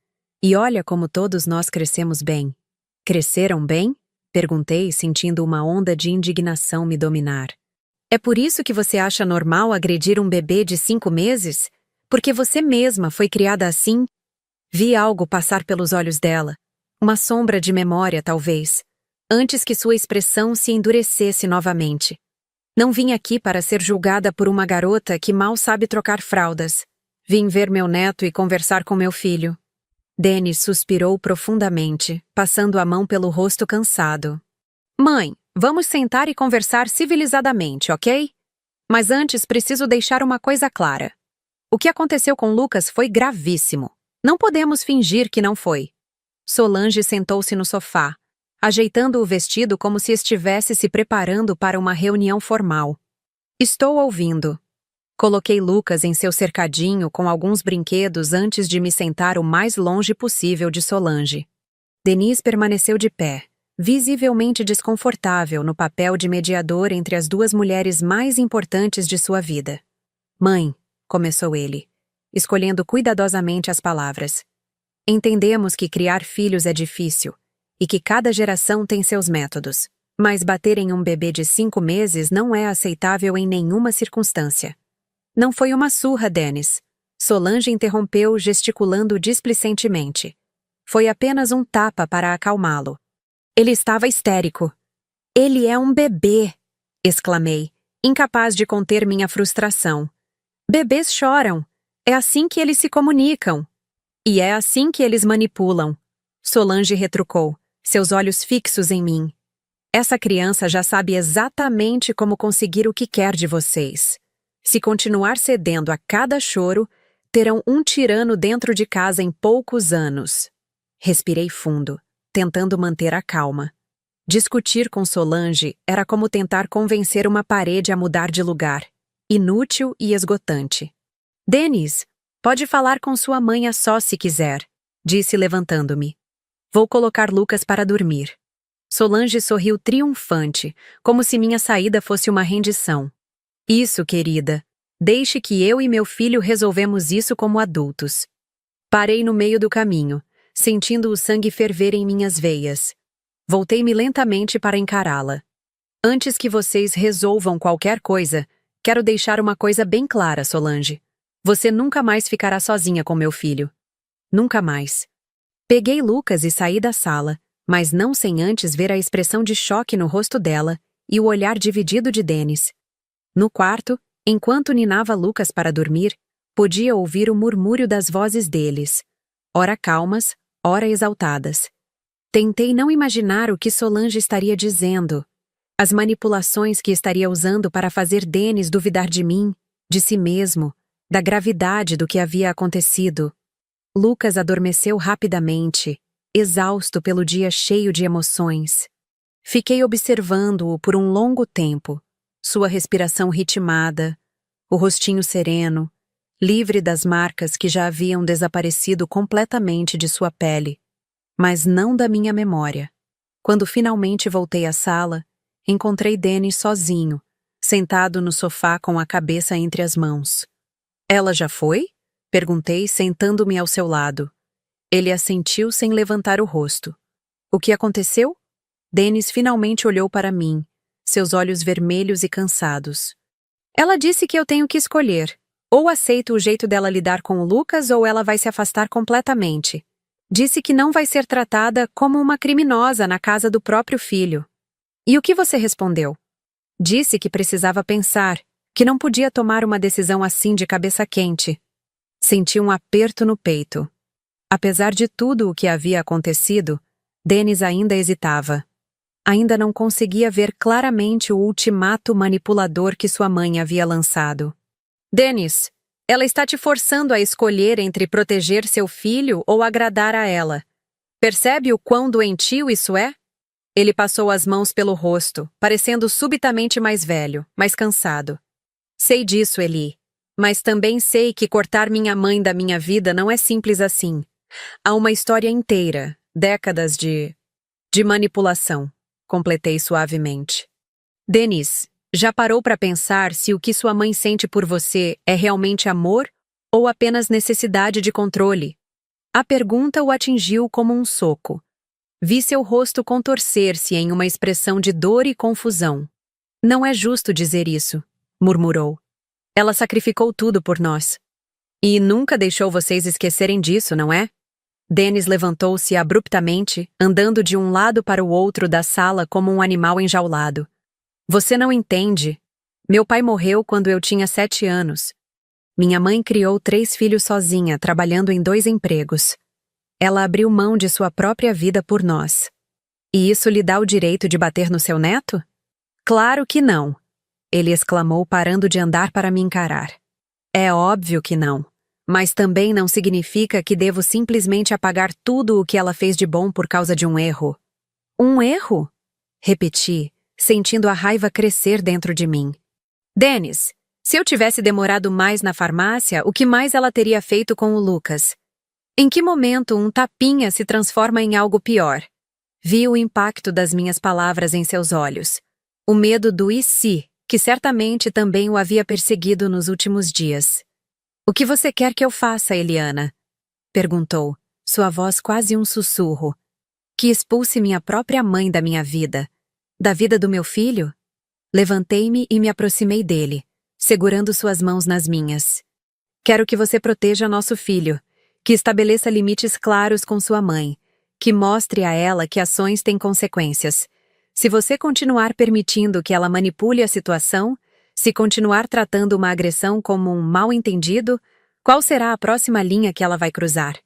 E olha como todos nós crescemos bem. Cresceram bem? Perguntei, sentindo uma onda de indignação me dominar. É por isso que você acha normal agredir um bebê de 5 meses? Porque você mesma foi criada assim? Vi algo passar pelos olhos dela. Uma sombra de memória, talvez. Antes que sua expressão se endurecesse novamente. Não vim aqui para ser julgada por uma garota que mal sabe trocar fraldas. Vim ver meu neto e conversar com meu filho. Denis suspirou profundamente, passando a mão pelo rosto cansado. Mãe, vamos sentar e conversar civilizadamente, ok? Mas antes preciso deixar uma coisa clara. O que aconteceu com Lucas foi gravíssimo. Não podemos fingir que não foi. Solange sentou-se no sofá, ajeitando o vestido como se estivesse se preparando para uma reunião formal. Estou ouvindo. Coloquei Lucas em seu cercadinho com alguns brinquedos antes de me sentar o mais longe possível de Solange. Denise permaneceu de pé, visivelmente desconfortável no papel de mediador entre as duas mulheres mais importantes de sua vida. Mãe, começou ele, escolhendo cuidadosamente as palavras. Entendemos que criar filhos é difícil e que cada geração tem seus métodos, mas bater em um bebê de 5 meses não é aceitável em nenhuma circunstância. Não foi uma surra, Dennis. Solange interrompeu, gesticulando displicentemente. Foi apenas um tapa para acalmá-lo. Ele estava histérico. Ele é um bebê, exclamei, incapaz de conter minha frustração. Bebês choram. É assim que eles se comunicam. E é assim que eles manipulam. Solange retrucou, seus olhos fixos em mim. Essa criança já sabe exatamente como conseguir o que quer de vocês. Se continuar cedendo a cada choro, terão um tirano dentro de casa em poucos anos. Respirei fundo, tentando manter a calma. Discutir com Solange era como tentar convencer uma parede a mudar de lugar. Inútil e esgotante. Dennis, pode falar com sua mãe a sós se quiser, disse levantando-me. Vou colocar Lucas para dormir. Solange sorriu triunfante, como se minha saída fosse uma rendição. Isso, querida. Deixe que eu e meu filho resolvemos isso como adultos. Parei no meio do caminho, sentindo o sangue ferver em minhas veias. Voltei-me lentamente para encará-la. Antes que vocês resolvam qualquer coisa, quero deixar uma coisa bem clara, Solange. Você nunca mais ficará sozinha com meu filho. Nunca mais. Peguei Lucas e saí da sala, mas não sem antes ver a expressão de choque no rosto dela e o olhar dividido de Dennis. No quarto, enquanto ninava Lucas para dormir, podia ouvir o murmúrio das vozes deles, ora calmas, ora exaltadas. Tentei não imaginar o que Solange estaria dizendo, as manipulações que estaria usando para fazer Dennis duvidar de mim, de si mesmo, da gravidade do que havia acontecido. Lucas adormeceu rapidamente, exausto pelo dia cheio de emoções. Fiquei observando-o por um longo tempo, sua respiração ritmada, o rostinho sereno, livre das marcas que já haviam desaparecido completamente de sua pele, mas não da minha memória. Quando finalmente voltei à sala, encontrei Dennis sozinho, sentado no sofá com a cabeça entre as mãos. Ela já foi? Perguntei, sentando-me ao seu lado. Ele assentiu sem levantar o rosto. O que aconteceu? Dennis finalmente olhou para mim, seus olhos vermelhos e cansados. Ela disse que eu tenho que escolher. Ou aceito o jeito dela lidar com o Lucas ou ela vai se afastar completamente. Disse que não vai ser tratada como uma criminosa na casa do próprio filho. E o que você respondeu? Disse que precisava pensar, que não podia tomar uma decisão assim de cabeça quente. Senti um aperto no peito. Apesar de tudo o que havia acontecido, Dennis ainda hesitava. Ainda não conseguia ver claramente o ultimato manipulador que sua mãe havia lançado. Dennis, ela está te forçando a escolher entre proteger seu filho ou agradar a ela. Percebe o quão doentio isso é? Ele passou as mãos pelo rosto, parecendo subitamente mais velho, mais cansado. Sei disso, Eli. Mas também sei que cortar minha mãe da minha vida não é simples assim. Há uma história inteira, décadas de manipulação. Completei suavemente. Dennis, já parou para pensar se o que sua mãe sente por você é realmente amor ou apenas necessidade de controle? A pergunta o atingiu como um soco. Vi seu rosto contorcer-se em uma expressão de dor e confusão. Não é justo dizer isso, murmurou. Ela sacrificou tudo por nós. E nunca deixou vocês esquecerem disso, não é? Dennis levantou-se abruptamente, andando de um lado para o outro da sala como um animal enjaulado. Você não entende. Meu pai morreu quando eu tinha 7 anos. Minha mãe criou 3 filhos sozinha, trabalhando em 2 empregos. Ela abriu mão de sua própria vida por nós. E isso lhe dá o direito de bater no seu neto? Claro que não, ele exclamou, parando de andar para me encarar. É óbvio que não. Mas também não significa que devo simplesmente apagar tudo o que ela fez de bom por causa de um erro. Um erro? Repeti, sentindo a raiva crescer dentro de mim. Dennis, se eu tivesse demorado mais na farmácia, o que mais ela teria feito com o Lucas? Em que momento um tapinha se transforma em algo pior? Vi o impacto das minhas palavras em seus olhos. O medo do e se, que certamente também o havia perseguido nos últimos dias. O que você quer que eu faça, Eliana? Perguntou, sua voz quase um sussurro. Que expulse minha própria mãe da minha vida. Da vida do meu filho? Levantei-me e me aproximei dele, segurando suas mãos nas minhas. Quero que você proteja nosso filho, que estabeleça limites claros com sua mãe, que mostre a ela que ações têm consequências. Se você continuar permitindo que ela manipule a situação, se continuar tratando uma agressão como um mal-entendido, qual será a próxima linha que ela vai cruzar?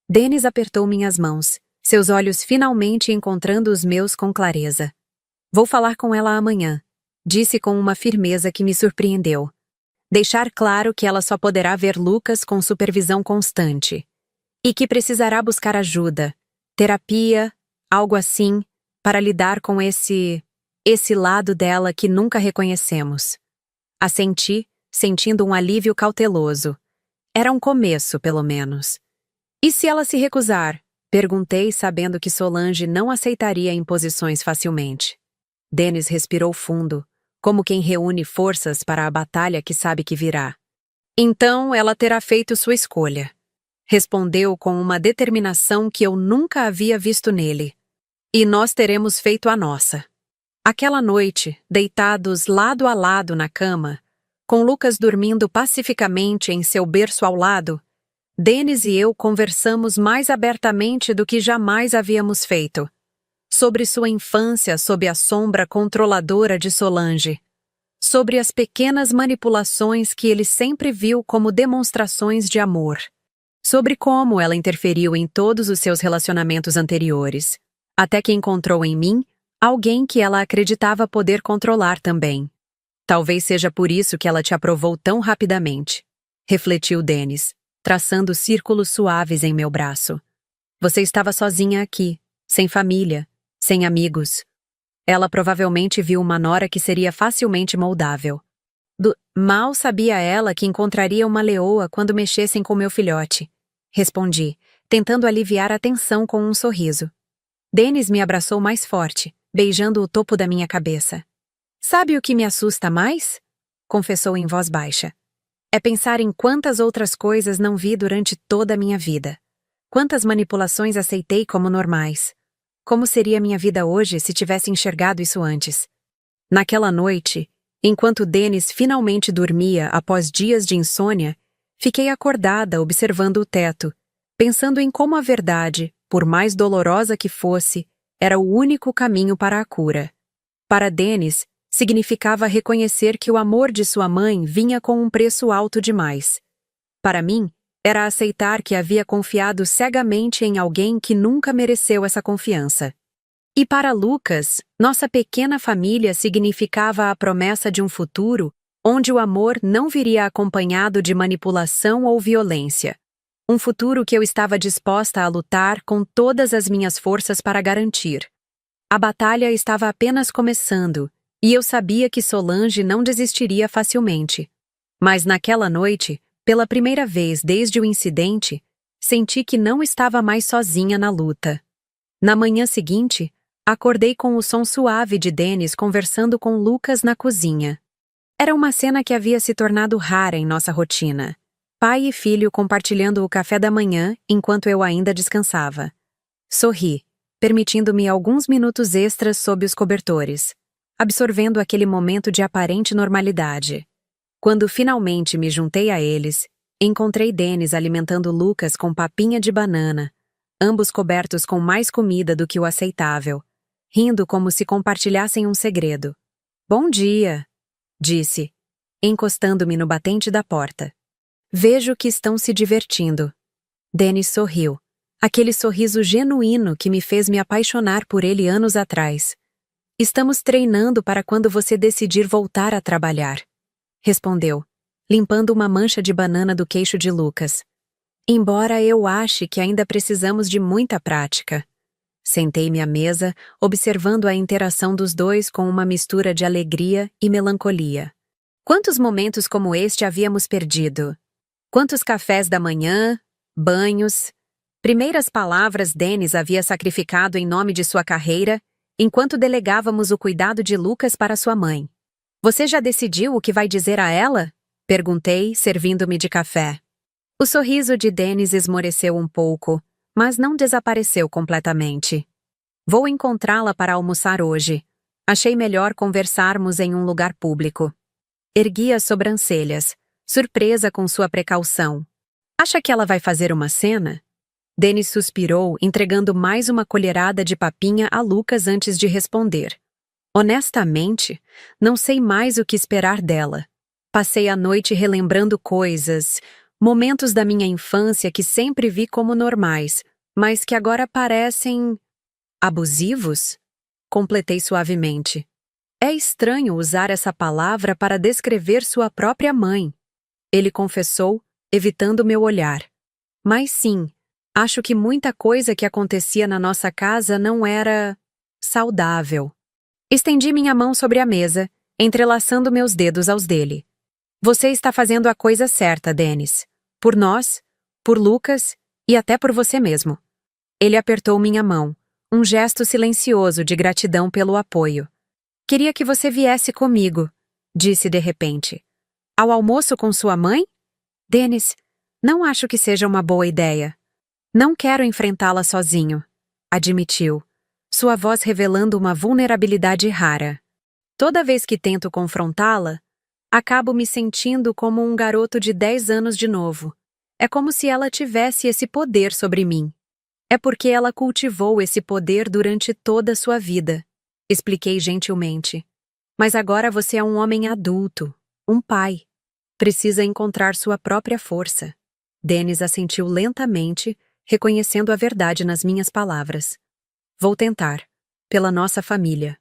Dennis apertou minhas mãos, seus olhos finalmente encontrando os meus com clareza. Vou falar com ela amanhã, disse com uma firmeza que me surpreendeu. Deixar claro que ela só poderá ver Lucas com supervisão constante. E que precisará buscar ajuda, terapia, algo assim, para lidar com esse lado dela que nunca reconhecemos. Assenti, sentindo um alívio cauteloso. Era um começo, pelo menos. E se ela se recusar? Perguntei, sabendo que Solange não aceitaria imposições facilmente. Dennis respirou fundo, como quem reúne forças para a batalha que sabe que virá. Então ela terá feito sua escolha. Respondeu com uma determinação que eu nunca havia visto nele. E nós teremos feito a nossa. Aquela noite, deitados lado a lado na cama, com Lucas dormindo pacificamente em seu berço ao lado, Dennis e eu conversamos mais abertamente do que jamais havíamos feito. Sobre sua infância sob a sombra controladora de Solange. Sobre as pequenas manipulações que ele sempre viu como demonstrações de amor. Sobre como ela interferiu em todos os seus relacionamentos anteriores, até que encontrou em mim alguém que ela acreditava poder controlar também. Talvez seja por isso que ela te aprovou tão rapidamente, refletiu Dennis, traçando círculos suaves em meu braço. Você estava sozinha aqui, sem família, sem amigos. Ela provavelmente viu uma nora que seria facilmente moldável. Mal sabia ela que encontraria uma leoa quando mexessem com meu filhote. Respondi, tentando aliviar a tensão com um sorriso. Dennis me abraçou mais forte, beijando o topo da minha cabeça. Sabe o que me assusta mais? Confessou em voz baixa. É pensar em quantas outras coisas não vi durante toda a minha vida. Quantas manipulações aceitei como normais. Como seria minha vida hoje se tivesse enxergado isso antes? Naquela noite, enquanto Dennis finalmente dormia após dias de insônia, fiquei acordada observando o teto, pensando em como a verdade, por mais dolorosa que fosse, era o único caminho para a cura. Para Dennis, significava reconhecer que o amor de sua mãe vinha com um preço alto demais. Para mim, era aceitar que havia confiado cegamente em alguém que nunca mereceu essa confiança. E para Lucas, nossa pequena família significava a promessa de um futuro onde o amor não viria acompanhado de manipulação ou violência. Um futuro que eu estava disposta a lutar com todas as minhas forças para garantir. A batalha estava apenas começando, e eu sabia que Solange não desistiria facilmente. Mas naquela noite, pela primeira vez desde o incidente, senti que não estava mais sozinha na luta. Na manhã seguinte, acordei com o som suave de Dennis conversando com Lucas na cozinha. Era uma cena que havia se tornado rara em nossa rotina. Pai e filho compartilhando o café da manhã enquanto eu ainda descansava. Sorri, permitindo-me alguns minutos extras sob os cobertores, absorvendo aquele momento de aparente normalidade. Quando finalmente me juntei a eles, encontrei Dennis alimentando Lucas com papinha de banana, ambos cobertos com mais comida do que o aceitável, rindo como se compartilhassem um segredo. Bom dia, disse, encostando-me no batente da porta. Vejo que estão se divertindo. Dennis sorriu, aquele sorriso genuíno que me fez me apaixonar por ele anos atrás. Estamos treinando para quando você decidir voltar a trabalhar, respondeu, limpando uma mancha de banana do queixo de Lucas. Embora eu ache que ainda precisamos de muita prática. Sentei-me à mesa, observando a interação dos dois com uma mistura de alegria e melancolia. Quantos momentos como este havíamos perdido? Quantos cafés da manhã, banhos, primeiras palavras Dennis havia sacrificado em nome de sua carreira, enquanto delegávamos o cuidado de Lucas para sua mãe. Você já decidiu o que vai dizer a ela? Perguntei, servindo-me de café. O sorriso de Dennis esmoreceu um pouco, mas não desapareceu completamente. Vou encontrá-la para almoçar hoje. Achei melhor conversarmos em um lugar público. Ergui as sobrancelhas, surpresa com sua precaução. Acha que ela vai fazer uma cena? Dennis suspirou, entregando mais uma colherada de papinha a Lucas antes de responder. Honestamente, não sei mais o que esperar dela. Passei a noite relembrando coisas, momentos da minha infância que sempre vi como normais, mas que agora parecem abusivos? Completei suavemente. É estranho usar essa palavra para descrever sua própria mãe. Ele confessou, evitando meu olhar. Mas sim, acho que muita coisa que acontecia na nossa casa não era saudável. Estendi minha mão sobre a mesa, entrelaçando meus dedos aos dele. Você está fazendo a coisa certa, Dennis. Por nós, por Lucas e até por você mesmo. Ele apertou minha mão, um gesto silencioso de gratidão pelo apoio. Queria que você viesse comigo, disse de repente. Ao almoço com sua mãe? Dennis, não acho que seja uma boa ideia. Não quero enfrentá-la sozinho, admitiu, sua voz revelando uma vulnerabilidade rara. Toda vez que tento confrontá-la, acabo me sentindo como um garoto de 10 anos de novo. É como se ela tivesse esse poder sobre mim. É porque ela cultivou esse poder durante toda a sua vida, expliquei gentilmente. Mas agora você é um homem adulto, um pai. Precisa encontrar sua própria força. Dennis assentiu lentamente, reconhecendo a verdade nas minhas palavras. Vou tentar, pela nossa família.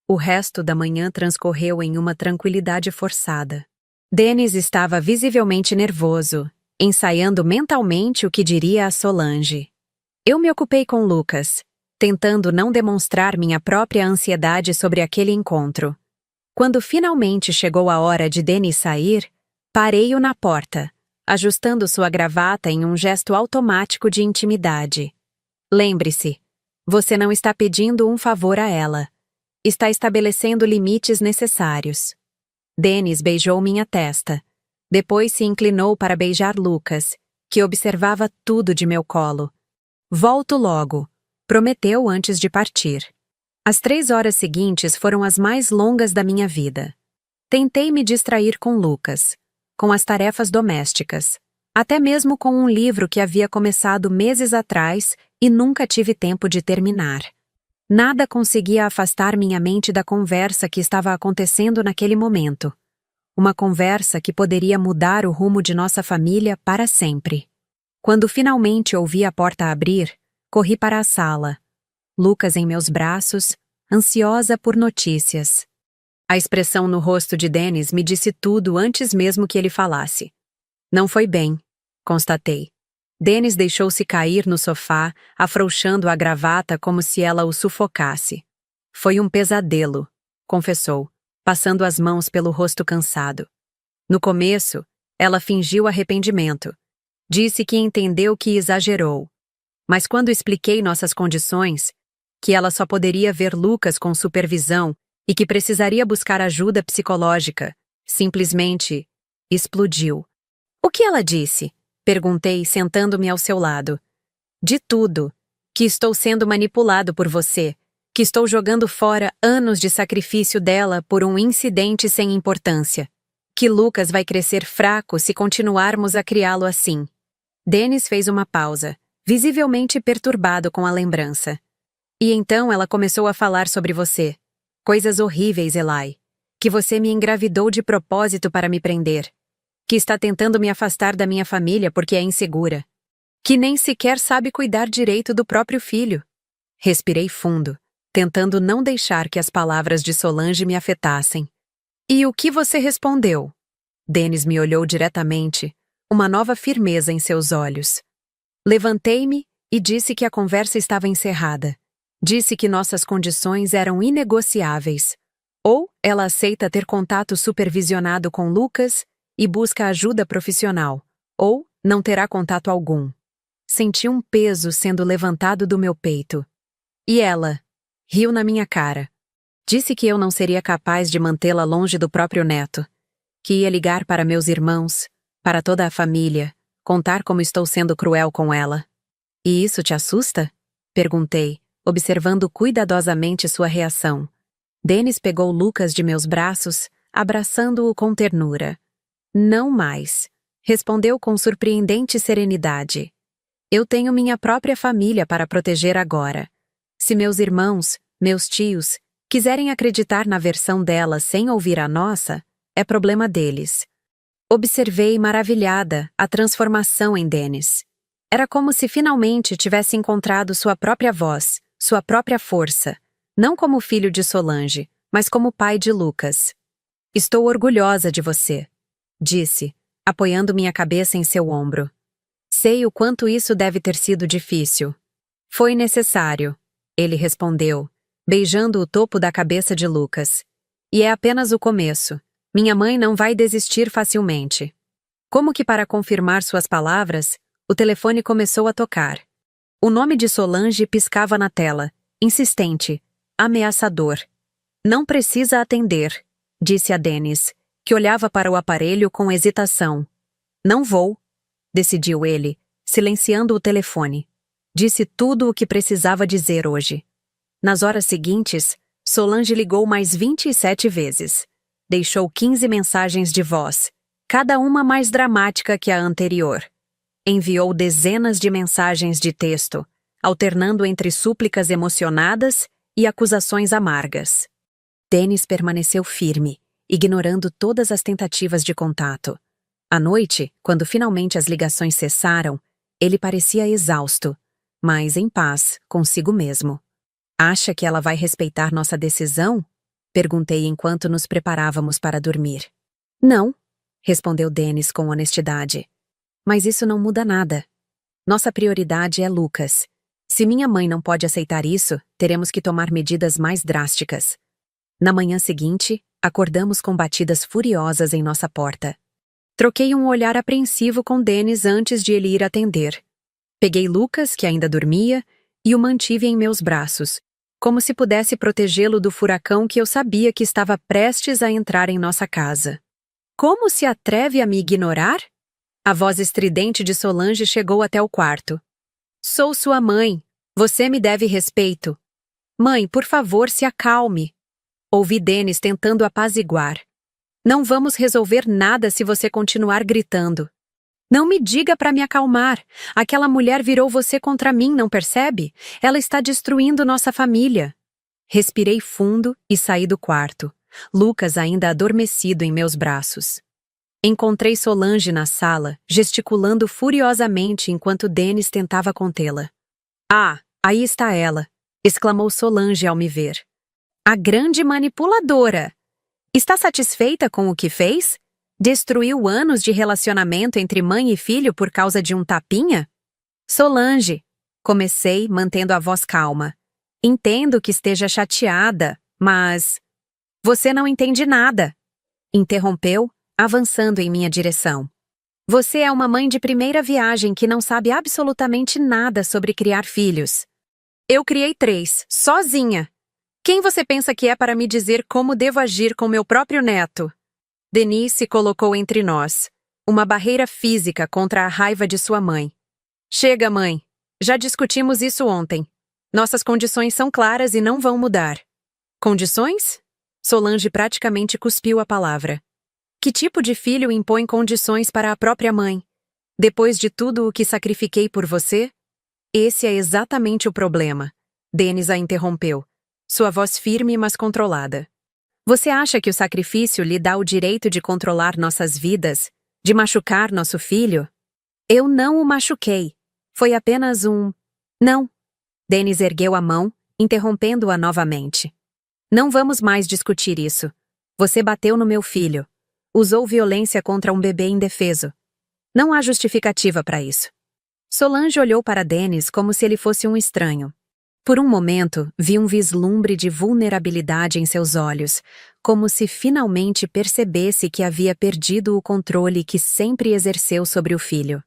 O resto da manhã transcorreu em uma tranquilidade forçada. Dennis estava visivelmente nervoso, ensaiando mentalmente o que diria a Solange. Eu me ocupei com Lucas, tentando não demonstrar minha própria ansiedade sobre aquele encontro. Quando finalmente chegou a hora de Dennis sair, parei-o na porta, ajustando sua gravata em um gesto automático de intimidade. Lembre-se, você não está pedindo um favor a ela. Está estabelecendo limites necessários. Dennis beijou minha testa. Depois se inclinou para beijar Lucas, que observava tudo de meu colo. Volto logo, prometeu antes de partir. As 3 horas seguintes foram as mais longas da minha vida. Tentei me distrair com Lucas, com as tarefas domésticas, até mesmo com um livro que havia começado meses atrás e nunca tive tempo de terminar. Nada conseguia afastar minha mente da conversa que estava acontecendo naquele momento. Uma conversa que poderia mudar o rumo de nossa família para sempre. Quando finalmente ouvi a porta abrir, corri para a sala. Lucas em meus braços, ansiosa por notícias. A expressão no rosto de Dennis me disse tudo antes mesmo que ele falasse. Não foi bem, constatei. Dennis deixou-se cair no sofá, afrouxando a gravata como se ela o sufocasse. Foi um pesadelo, confessou, passando as mãos pelo rosto cansado. No começo, ela fingiu arrependimento. Disse que entendeu que exagerou. Mas quando expliquei nossas condições, que ela só poderia ver Lucas com supervisão e que precisaria buscar ajuda psicológica, simplesmente explodiu. O que ela disse? Perguntei, sentando-me ao seu lado. De tudo. Que estou sendo manipulado por você. Que estou jogando fora anos de sacrifício dela por um incidente sem importância. Que Lucas vai crescer fraco se continuarmos a criá-lo assim. Dennis fez uma pausa, visivelmente perturbado com a lembrança. E então ela começou a falar sobre você. Coisas horríveis, Eli. Que você me engravidou de propósito para me prender. Que está tentando me afastar da minha família porque é insegura. Que nem sequer sabe cuidar direito do próprio filho. Respirei fundo, tentando não deixar que as palavras de Solange me afetassem. E o que você respondeu? Denis me olhou diretamente, uma nova firmeza em seus olhos. Levantei-me e disse que a conversa estava encerrada. Disse que nossas condições eram inegociáveis. Ou ela aceita ter contato supervisionado com Lucas e busca ajuda profissional, ou não terá contato algum. Senti um peso sendo levantado do meu peito. E ela riu na minha cara. Disse que eu não seria capaz de mantê-la longe do próprio neto, que ia ligar para meus irmãos, para toda a família, contar como estou sendo cruel com ela. E isso te assusta? Perguntei, observando cuidadosamente sua reação. Denis pegou Lucas de meus braços, abraçando-o com ternura. Não mais, respondeu com surpreendente serenidade. Eu tenho minha própria família para proteger agora. Se meus irmãos, meus tios, quiserem acreditar na versão dela sem ouvir a nossa, é problema deles. Observei maravilhada a transformação em Denis. Era como se finalmente tivesse encontrado sua própria voz, sua própria força, não como filho de Solange, mas como pai de Lucas. Estou orgulhosa de você, disse, apoiando minha cabeça em seu ombro. Sei o quanto isso deve ter sido difícil. Foi necessário, ele respondeu, beijando o topo da cabeça de Lucas. E é apenas o começo. Minha mãe não vai desistir facilmente. Como que para confirmar suas palavras, o telefone começou a tocar. O nome de Solange piscava na tela, insistente, ameaçador. Não precisa atender, disse a Denis, que olhava para o aparelho com hesitação. Não vou, decidiu ele, silenciando o telefone. Disse tudo o que precisava dizer hoje. Nas horas seguintes, Solange ligou mais 27 vezes. Deixou 15 mensagens de voz, cada uma mais dramática que a anterior. Enviou dezenas de mensagens de texto, alternando entre súplicas emocionadas e acusações amargas. Denis permaneceu firme, ignorando todas as tentativas de contato. À noite, quando finalmente as ligações cessaram, ele parecia exausto, mas em paz consigo mesmo. Acha que ela vai respeitar nossa decisão? Perguntei enquanto nos preparávamos para dormir. Não, respondeu Denis com honestidade. Mas isso não muda nada. Nossa prioridade é Lucas. Se minha mãe não pode aceitar isso, teremos que tomar medidas mais drásticas. Na manhã seguinte, acordamos com batidas furiosas em nossa porta. Troquei um olhar apreensivo com Denis antes de ele ir atender. Peguei Lucas, que ainda dormia, e o mantive em meus braços, como se pudesse protegê-lo do furacão que eu sabia que estava prestes a entrar em nossa casa. Como se atreve a me ignorar? A voz estridente de Solange chegou até o quarto. Sou sua mãe. Você me deve respeito. Mãe, por favor, se acalme. Ouvi Denis tentando apaziguar. Não vamos resolver nada se você continuar gritando. Não me diga para me acalmar. Aquela mulher virou você contra mim, não percebe? Ela está destruindo nossa família. Respirei fundo e saí do quarto. Lucas ainda adormecido em meus braços. Encontrei Solange na sala, gesticulando furiosamente enquanto Denis tentava contê-la. Ah, aí está ela, exclamou Solange ao me ver. A grande manipuladora! Está satisfeita com o que fez? Destruiu anos de relacionamento entre mãe e filho por causa de um tapinha? Solange, comecei, mantendo a voz calma. Entendo que esteja chateada, mas... Você não entende nada, interrompeu, avançando em minha direção. Você é uma mãe de primeira viagem que não sabe absolutamente nada sobre criar filhos. Eu criei 3, sozinha. Quem você pensa que é para me dizer como devo agir com meu próprio neto? Denis se colocou entre nós, uma barreira física contra a raiva de sua mãe. Chega, mãe. Já discutimos isso ontem. Nossas condições são claras e não vão mudar. Condições? Solange praticamente cuspiu a palavra. Que tipo de filho impõe condições para a própria mãe? Depois de tudo o que sacrifiquei por você? Esse é exatamente o problema. Denis a interrompeu, sua voz firme mas controlada. Você acha que o sacrifício lhe dá o direito de controlar nossas vidas, de machucar nosso filho? Eu não o machuquei. Foi apenas um... Não. Denis ergueu a mão, interrompendo-a novamente. Não vamos mais discutir isso. Você bateu no meu filho. Usou violência contra um bebê indefeso. Não há justificativa para isso. Solange olhou para Dennis como se ele fosse um estranho. Por um momento, vi um vislumbre de vulnerabilidade em seus olhos, como se finalmente percebesse que havia perdido o controle que sempre exerceu sobre o filho.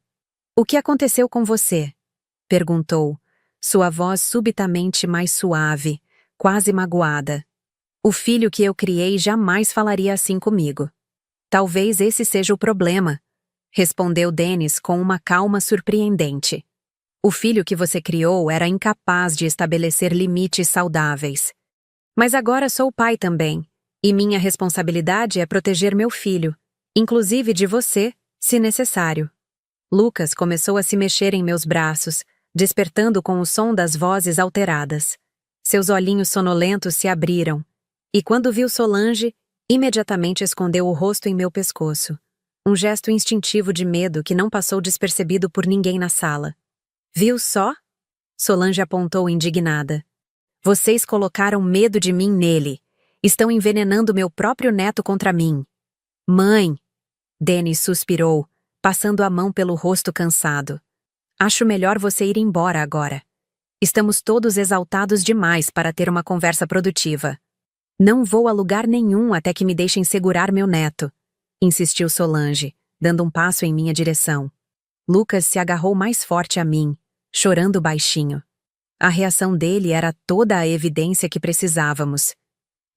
"O que aconteceu com você?" perguntou, sua voz subitamente mais suave, quase magoada. "O filho que eu criei jamais falaria assim comigo." "Talvez esse seja o problema", respondeu Dennis com uma calma surpreendente. "O filho que você criou era incapaz de estabelecer limites saudáveis. Mas agora sou pai também, e minha responsabilidade é proteger meu filho, inclusive de você, se necessário." Lucas começou a se mexer em meus braços, despertando com o som das vozes alteradas. Seus olhinhos sonolentos se abriram, e quando viu Solange, imediatamente escondeu o rosto em meu pescoço. Um gesto instintivo de medo que não passou despercebido por ninguém na sala. "Viu só?" Solange apontou indignada. "Vocês colocaram medo de mim nele. Estão envenenando meu próprio neto contra mim." "Mãe!" Dennis suspirou, passando a mão pelo rosto cansado. "Acho melhor você ir embora agora. Estamos todos exaltados demais para ter uma conversa produtiva." "Não vou a lugar nenhum até que me deixem segurar meu neto", insistiu Solange, dando um passo em minha direção. Lucas se agarrou mais forte a mim, chorando baixinho. A reação dele era toda a evidência que precisávamos.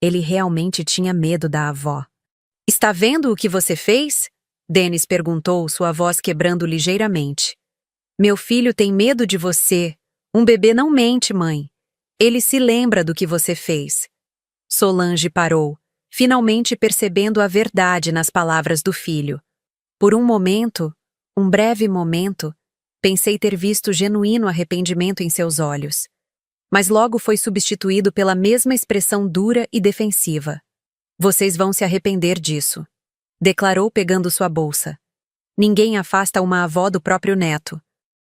Ele realmente tinha medo da avó. "Está vendo o que você fez?" Dennis perguntou, sua voz quebrando ligeiramente. "Meu filho tem medo de você. Um bebê não mente, mãe. Ele se lembra do que você fez." Solange parou, finalmente percebendo a verdade nas palavras do filho. Por um momento, um breve momento, pensei ter visto genuíno arrependimento em seus olhos. Mas logo foi substituído pela mesma expressão dura e defensiva. "Vocês vão se arrepender disso", declarou pegando sua bolsa. "Ninguém afasta uma avó do próprio neto.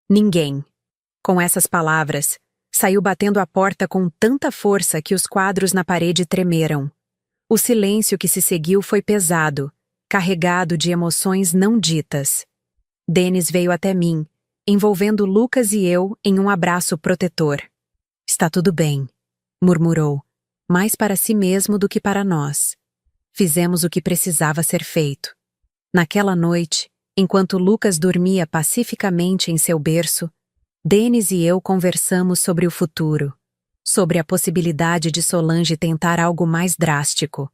Ninguém." Com essas palavras, saiu batendo a porta com tanta força que os quadros na parede tremeram. O silêncio que se seguiu foi pesado, carregado de emoções não ditas. Dennis veio até mim, envolvendo Lucas e eu em um abraço protetor. "Está tudo bem", murmurou, mais para si mesmo do que para nós. Fizemos o que precisava ser feito. Naquela noite, enquanto Lucas dormia pacificamente em seu berço, Dennis e eu conversamos sobre o futuro, sobre a possibilidade de Solange tentar algo mais drástico,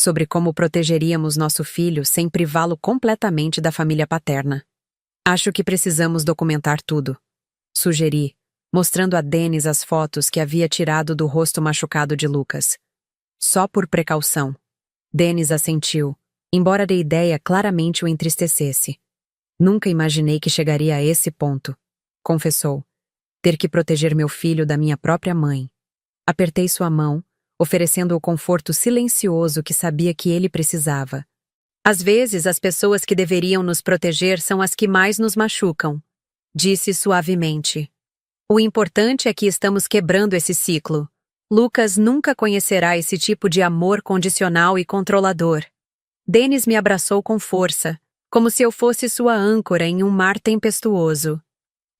sobre como protegeríamos nosso filho sem privá-lo completamente da família paterna. "Acho que precisamos documentar tudo", sugeri, mostrando a Dennis as fotos que havia tirado do rosto machucado de Lucas. "Só por precaução." Dennis assentiu, embora a ideia claramente o entristecesse. "Nunca imaginei que chegaria a esse ponto", confessou. "Ter que proteger meu filho da minha própria mãe." Apertei sua mão, oferecendo o conforto silencioso que sabia que ele precisava. "Às vezes, as pessoas que deveriam nos proteger são as que mais nos machucam", disse suavemente. "O importante é que estamos quebrando esse ciclo. Lucas nunca conhecerá esse tipo de amor condicional e controlador." Dennis me abraçou com força, como se eu fosse sua âncora em um mar tempestuoso.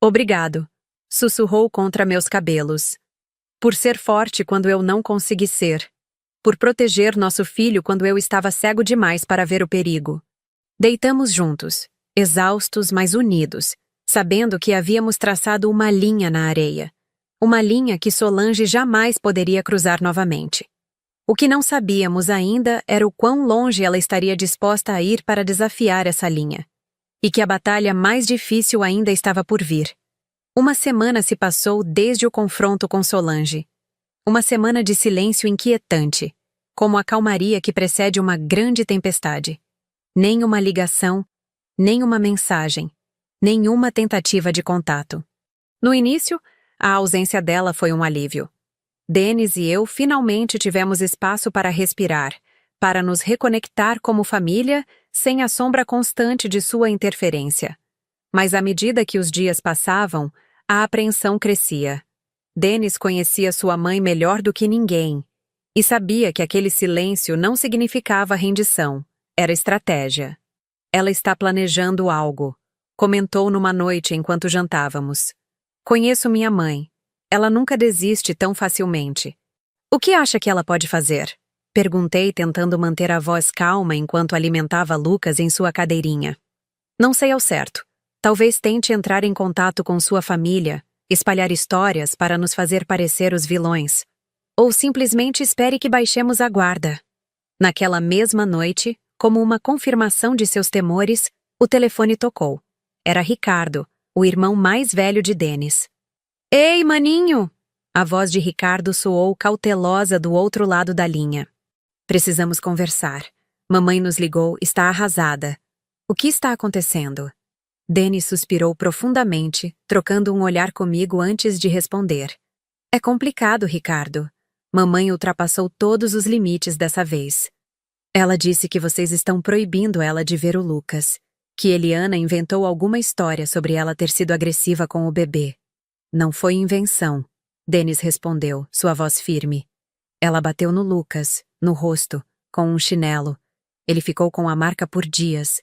"Obrigado", sussurrou contra meus cabelos. "Por ser forte quando eu não consegui ser. Por proteger nosso filho quando eu estava cego demais para ver o perigo." Deitamos juntos, exaustos, mas unidos, sabendo que havíamos traçado uma linha na areia. Uma linha que Solange jamais poderia cruzar novamente. O que não sabíamos ainda era o quão longe ela estaria disposta a ir para desafiar essa linha. E que a batalha mais difícil ainda estava por vir. Uma semana se passou desde o confronto com Solange. Uma semana de silêncio inquietante, como a calmaria que precede uma grande tempestade. Nem uma ligação, nem uma mensagem, nenhuma tentativa de contato. No início, a ausência dela foi um alívio. Dennis e eu finalmente tivemos espaço para respirar, para nos reconectar como família, sem a sombra constante de sua interferência. Mas à medida que os dias passavam, a apreensão crescia. Dennis conhecia sua mãe melhor do que ninguém, e sabia que aquele silêncio não significava rendição, Era estratégia. Ela está planejando algo, comentou numa noite enquanto jantávamos. Conheço minha mãe. Ela nunca desiste tão facilmente. O que acha que ela pode fazer? Perguntei, tentando manter a voz calma enquanto alimentava Lucas em sua cadeirinha. Não sei ao certo. Talvez tente entrar em contato com sua família, espalhar histórias para nos fazer parecer os vilões. Ou simplesmente espere que baixemos a guarda. Naquela mesma noite, como uma confirmação de seus temores, o telefone tocou. Era Ricardo, o irmão mais velho de Denis. Ei, maninho! A voz de Ricardo soou cautelosa do outro lado da linha. Precisamos conversar. Mamãe nos ligou, está arrasada. O que está acontecendo? Denis suspirou profundamente, trocando um olhar comigo antes de responder. É complicado, Ricardo. Mamãe ultrapassou todos os limites dessa vez. Ela disse que vocês estão proibindo ela de ver o Lucas, que Eliana inventou alguma história sobre ela ter sido agressiva com o bebê. Não foi invenção, Denis respondeu, sua voz firme. Ela bateu no Lucas, no rosto, com um chinelo. Ele ficou com a marca por dias.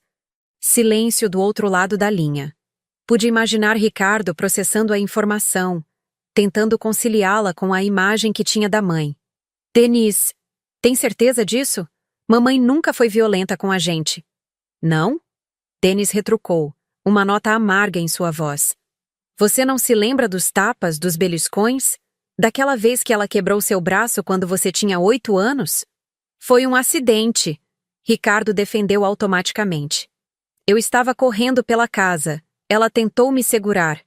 Silêncio do outro lado da linha. Pude imaginar Ricardo processando a informação, tentando conciliá-la com a imagem que tinha da mãe. Denis, tem certeza disso? Mamãe nunca foi violenta com a gente. Não? Denis retrucou, uma nota amarga em sua voz. Você não se lembra dos tapas, dos beliscões? Daquela vez que ela quebrou seu braço quando você tinha 8 anos? Foi um acidente. Ricardo defendeu automaticamente. Eu estava correndo pela casa. Ela tentou me segurar.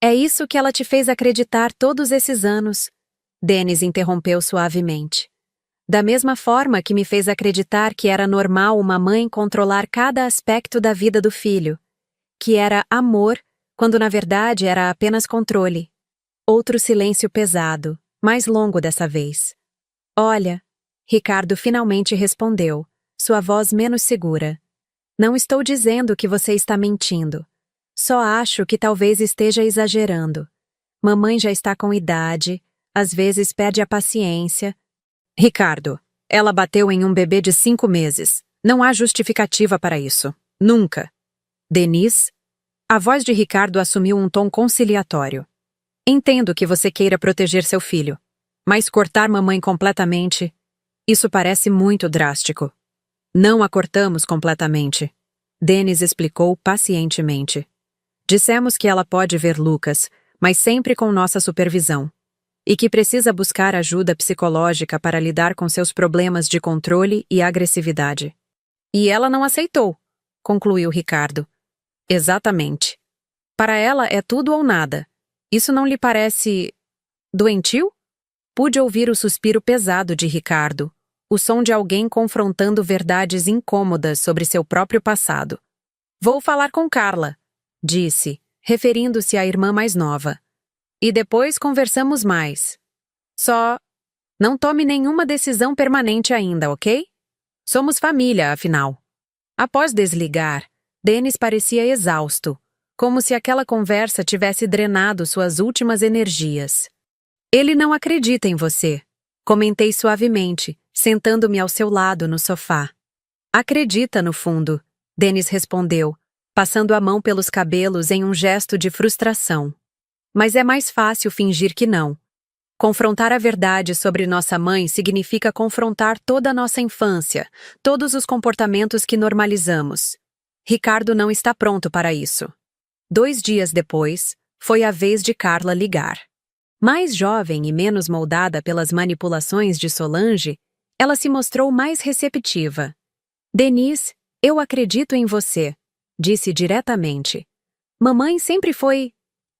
É isso que ela te fez acreditar todos esses anos. Denis interrompeu suavemente. Da mesma forma que me fez acreditar que era normal uma mãe controlar cada aspecto da vida do filho. Que era amor, quando na verdade era apenas controle. Outro silêncio pesado, mais longo dessa vez. Olha, Ricardo finalmente respondeu, sua voz menos segura. Não estou dizendo que você está mentindo. Só acho que talvez esteja exagerando. Mamãe já está com idade, às vezes perde a paciência. Ricardo, ela bateu em um bebê de 5 meses. Não há justificativa para isso. Nunca. Denis? A voz de Ricardo assumiu um tom conciliatório. Entendo que você queira proteger seu filho, mas cortar mamãe completamente, isso parece muito drástico. Não a cortamos completamente. Denis explicou pacientemente. Dissemos que ela pode ver Lucas, mas sempre com nossa supervisão. E que precisa buscar ajuda psicológica para lidar com seus problemas de controle e agressividade. E ela não aceitou, concluiu Ricardo. Exatamente. Para ela é tudo ou nada. Isso não lhe parece... doentio? Pude ouvir o suspiro pesado de Ricardo, o som de alguém confrontando verdades incômodas sobre seu próprio passado. Vou falar com Carla, disse, referindo-se à irmã mais nova. E depois conversamos mais. Só... não tome nenhuma decisão permanente ainda, ok? Somos família, afinal. Após desligar, Denis parecia exausto, como se aquela conversa tivesse drenado suas últimas energias. Ele não acredita em você, comentei suavemente, sentando-me ao seu lado no sofá. Acredita, no fundo, Denis respondeu, passando a mão pelos cabelos em um gesto de frustração. Mas é mais fácil fingir que não. Confrontar a verdade sobre nossa mãe significa confrontar toda a nossa infância, todos os comportamentos que normalizamos. Ricardo não está pronto para isso. 2 dias depois, foi a vez de Carla ligar. Mais jovem e menos moldada pelas manipulações de Solange, ela se mostrou mais receptiva. Denis, eu acredito em você, disse diretamente. Mamãe sempre foi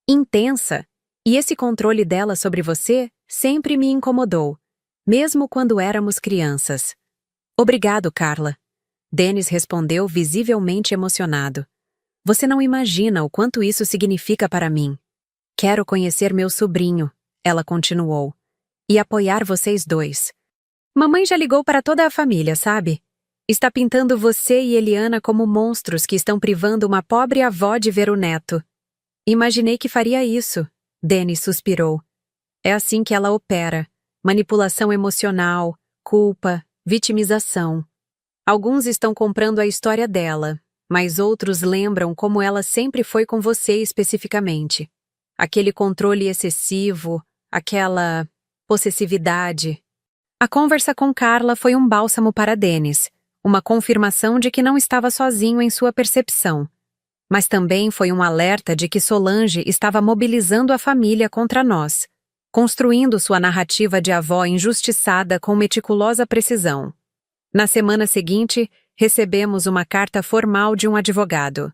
intensa, e esse controle dela sobre você sempre me incomodou, mesmo quando éramos crianças. Obrigado, Carla. Denis respondeu visivelmente emocionado. Você não imagina o quanto isso significa para mim. Quero conhecer meu sobrinho, ela continuou, e apoiar vocês dois. Mamãe já ligou para toda a família, sabe? Está pintando você e Eliana como monstros que estão privando uma pobre avó de ver o neto. Imaginei que faria isso, Denis suspirou. É assim que ela opera. Manipulação emocional, culpa, vitimização. Alguns estão comprando a história dela, mas outros lembram como ela sempre foi com você especificamente. Aquele controle excessivo, aquela possessividade. A conversa com Carla foi um bálsamo para Dennis, uma confirmação de que não estava sozinho em sua percepção. Mas também foi um alerta de que Solange estava mobilizando a família contra nós, construindo sua narrativa de avó injustiçada com meticulosa precisão. Na semana seguinte, recebemos uma carta formal de um advogado.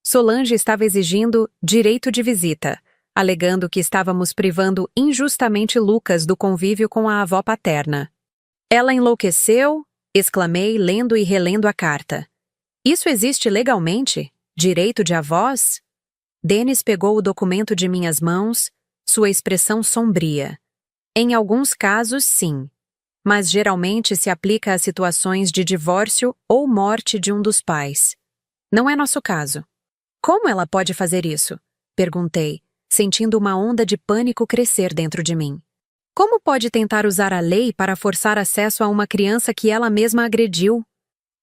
Solange estava exigindo direito de visita, alegando que estávamos privando injustamente Lucas do convívio com a avó paterna. Ela enlouqueceu? Exclamei, lendo e relendo a carta. Isso existe legalmente? Direito de avós? Dennis pegou o documento de minhas mãos, sua expressão sombria. Em alguns casos, sim, mas geralmente se aplica a situações de divórcio ou morte de um dos pais. Não é nosso caso. Como ela pode fazer isso? Perguntei, sentindo uma onda de pânico crescer dentro de mim. Como pode tentar usar a lei para forçar acesso a uma criança que ela mesma agrediu?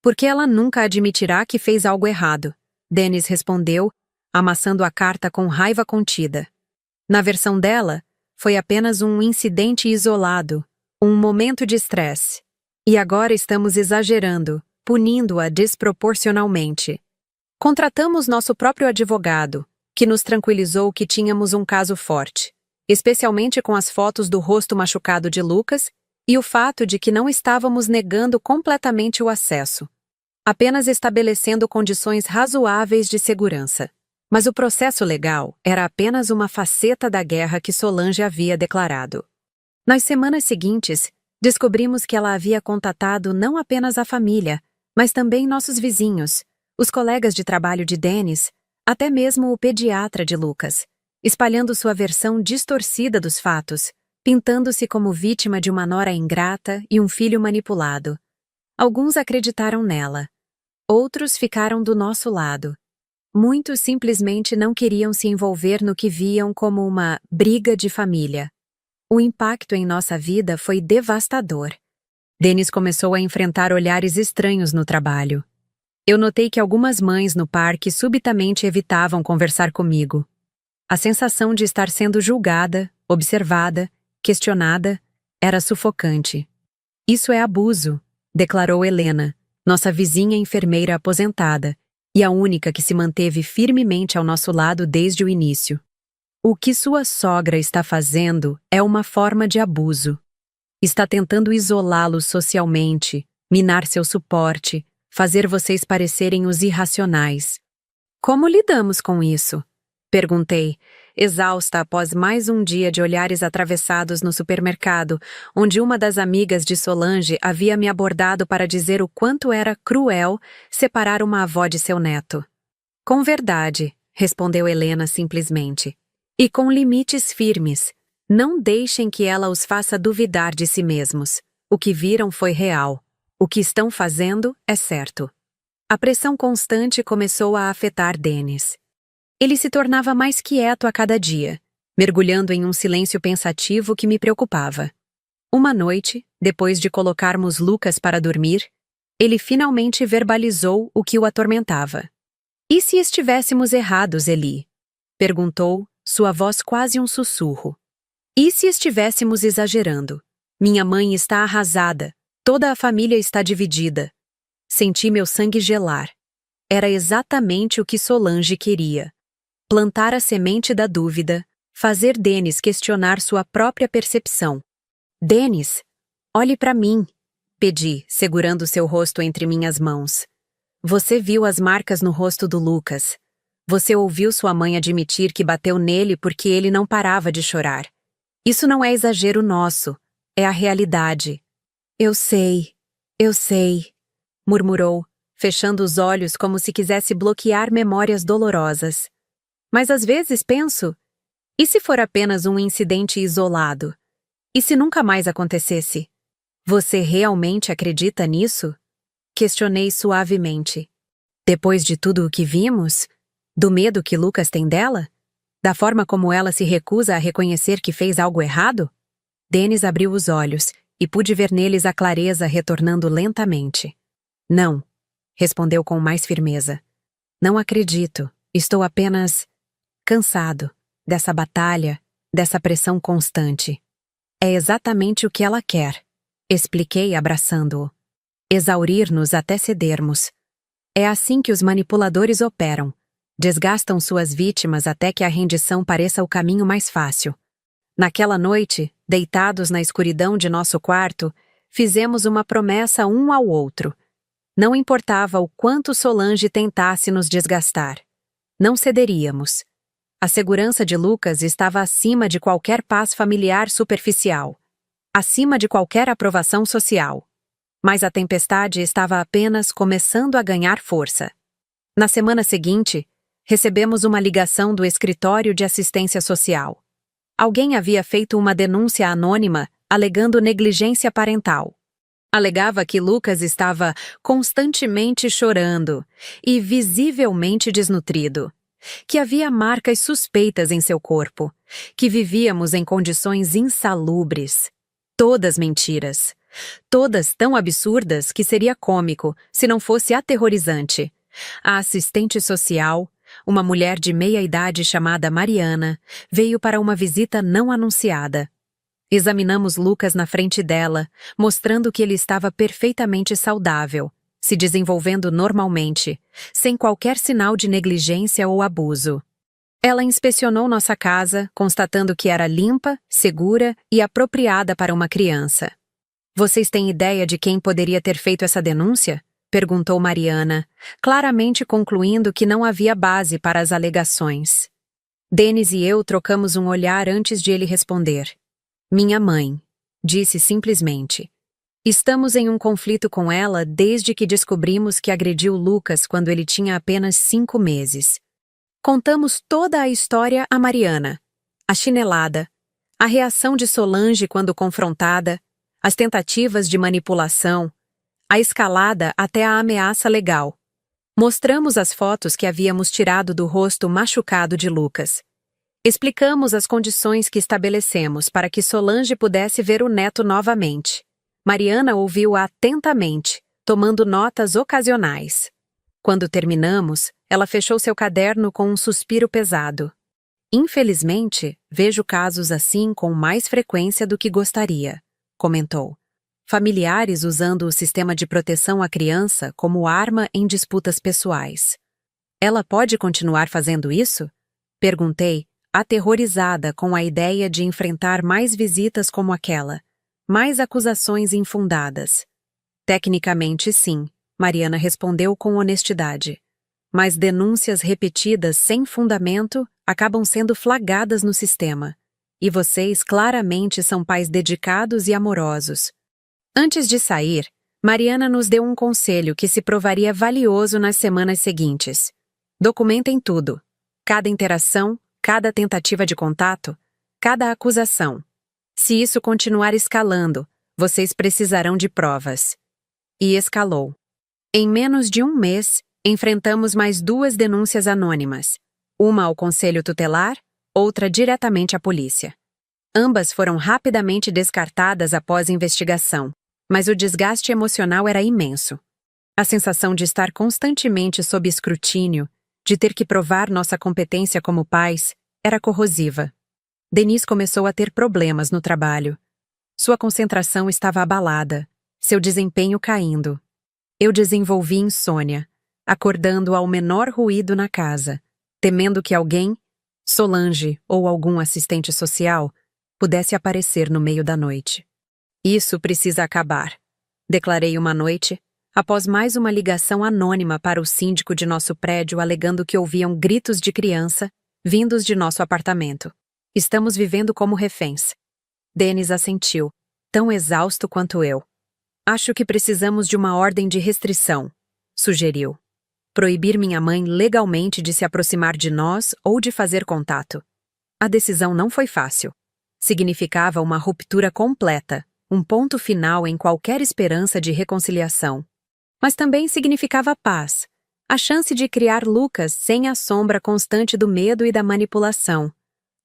Porque ela nunca admitirá que fez algo errado, Dennis respondeu, amassando a carta com raiva contida. Na versão dela, foi apenas um incidente isolado, um momento de estresse. E agora estamos exagerando, punindo-a desproporcionalmente. Contratamos nosso próprio advogado, que nos tranquilizou que tínhamos um caso forte, especialmente com as fotos do rosto machucado de Lucas e o fato de que não estávamos negando completamente o acesso, apenas estabelecendo condições razoáveis de segurança. Mas o processo legal era apenas uma faceta da guerra que Solange havia declarado. Nas semanas seguintes, descobrimos que ela havia contatado não apenas a família, mas também nossos vizinhos, os colegas de trabalho de Dennis, até mesmo o pediatra de Lucas, espalhando sua versão distorcida dos fatos, pintando-se como vítima de uma nora ingrata e um filho manipulado. Alguns acreditaram nela. Outros ficaram do nosso lado. Muitos simplesmente não queriam se envolver no que viam como uma briga de família. O impacto em nossa vida foi devastador. Dennis começou a enfrentar olhares estranhos no trabalho. Eu notei que algumas mães no parque subitamente evitavam conversar comigo. A sensação de estar sendo julgada, observada, questionada, era sufocante. Isso é abuso, declarou Helena, nossa vizinha enfermeira aposentada, e a única que se manteve firmemente ao nosso lado desde o início. O que sua sogra está fazendo é uma forma de abuso. Está tentando isolá-los socialmente, minar seu suporte, fazer vocês parecerem os irracionais. Como lidamos com isso? Perguntei, exausta após mais um dia de olhares atravessados no supermercado, onde uma das amigas de Solange havia me abordado para dizer o quanto era cruel separar uma avó de seu neto. Com verdade, respondeu Helena simplesmente. E com limites firmes. Não deixem que ela os faça duvidar de si mesmos. O que viram foi real. O que estão fazendo é certo. A pressão constante começou a afetar Dennis. Ele se tornava mais quieto a cada dia, mergulhando em um silêncio pensativo que me preocupava. Uma noite, depois de colocarmos Lucas para dormir, ele finalmente verbalizou o que o atormentava. E se estivéssemos errados, Eli? Perguntou, sua voz quase um sussurro. E se estivéssemos exagerando? Minha mãe está arrasada, toda a família está dividida. Senti meu sangue gelar. Era exatamente o que Solange queria. Plantar a semente da dúvida, fazer Dennis questionar sua própria percepção. Dennis, olhe para mim, pedi, segurando seu rosto entre minhas mãos. Você viu as marcas no rosto do Lucas. Você ouviu sua mãe admitir que bateu nele porque ele não parava de chorar. Isso não é exagero nosso, é a realidade. Eu sei, murmurou, fechando os olhos como se quisesse bloquear memórias dolorosas. Mas às vezes penso, e se for apenas um incidente isolado? E se nunca mais acontecesse? Você realmente acredita nisso? Questionei suavemente. Depois de tudo o que vimos? Do medo que Lucas tem dela? Da forma como ela se recusa a reconhecer que fez algo errado? Dennis abriu os olhos e pude ver neles a clareza retornando lentamente. Não, respondeu com mais firmeza. Não acredito. Estou apenas cansado dessa batalha, dessa pressão constante. É exatamente o que ela quer, expliquei abraçando-o. Exaurir-nos até cedermos. É assim que os manipuladores operam. Desgastam suas vítimas até que a rendição pareça o caminho mais fácil. Naquela noite, deitados na escuridão de nosso quarto, fizemos uma promessa um ao outro. Não importava o quanto Solange tentasse nos desgastar. Não cederíamos. A segurança de Lucas estava acima de qualquer paz familiar superficial. Acima de qualquer aprovação social. Mas a tempestade estava apenas começando a ganhar força. Na semana seguinte, recebemos uma ligação do escritório de assistência social. Alguém havia feito uma denúncia anônima alegando negligência parental. Alegava que Lucas estava constantemente chorando e visivelmente desnutrido, que havia marcas suspeitas em seu corpo, que vivíamos em condições insalubres. Todas mentiras. Todas tão absurdas que seria cômico se não fosse aterrorizante. A assistente social, uma mulher de meia-idade chamada Mariana, veio para uma visita não anunciada. Examinamos Lucas na frente dela, mostrando que ele estava perfeitamente saudável, se desenvolvendo normalmente, sem qualquer sinal de negligência ou abuso. Ela inspecionou nossa casa, constatando que era limpa, segura e apropriada para uma criança. Vocês têm ideia de quem poderia ter feito essa denúncia? Perguntou Mariana, claramente concluindo que não havia base para as alegações. Denis e eu trocamos um olhar antes de ele responder. Minha mãe, disse simplesmente. Estamos em um conflito com ela desde que descobrimos que agrediu Lucas quando ele tinha apenas 5 meses. Contamos toda a história a Mariana. A chinelada, a reação de Solange quando confrontada, as tentativas de manipulação, a escalada até a ameaça legal. Mostramos as fotos que havíamos tirado do rosto machucado de Lucas. Explicamos as condições que estabelecemos para que Solange pudesse ver o neto novamente. Mariana ouviu atentamente, tomando notas ocasionais. Quando terminamos, ela fechou seu caderno com um suspiro pesado. Infelizmente, vejo casos assim com mais frequência do que gostaria, comentou. Familiares usando o sistema de proteção à criança como arma em disputas pessoais. Ela pode continuar fazendo isso? Perguntei, aterrorizada com a ideia de enfrentar mais visitas como aquela, mais acusações infundadas. Tecnicamente, sim, Mariana respondeu com honestidade. Mas denúncias repetidas sem fundamento acabam sendo flagradas no sistema. E vocês claramente são pais dedicados e amorosos. Antes de sair, Mariana nos deu um conselho que se provaria valioso nas semanas seguintes. Documentem tudo. Cada interação, cada tentativa de contato, cada acusação. Se isso continuar escalando, vocês precisarão de provas. E escalou. Em menos de um mês, enfrentamos mais 2 denúncias anônimas. Uma ao Conselho Tutelar, outra diretamente à polícia. Ambas foram rapidamente descartadas após investigação. Mas o desgaste emocional era imenso. A sensação de estar constantemente sob escrutínio, de ter que provar nossa competência como pais, era corrosiva. Denis começou a ter problemas no trabalho. Sua concentração estava abalada, seu desempenho caindo. Eu desenvolvi insônia, acordando ao menor ruído na casa, temendo que alguém, Solange ou algum assistente social, pudesse aparecer no meio da noite. Isso precisa acabar, declarei uma noite, após mais uma ligação anônima para o síndico de nosso prédio alegando que ouviam gritos de criança vindos de nosso apartamento. Estamos vivendo como reféns. Denis assentiu, tão exausto quanto eu. Acho que precisamos de uma ordem de restrição, sugeriu. Proibir minha mãe legalmente de se aproximar de nós ou de fazer contato. A decisão não foi fácil. Significava uma ruptura completa, um ponto final em qualquer esperança de reconciliação. Mas também significava paz, a chance de criar Lucas sem a sombra constante do medo e da manipulação.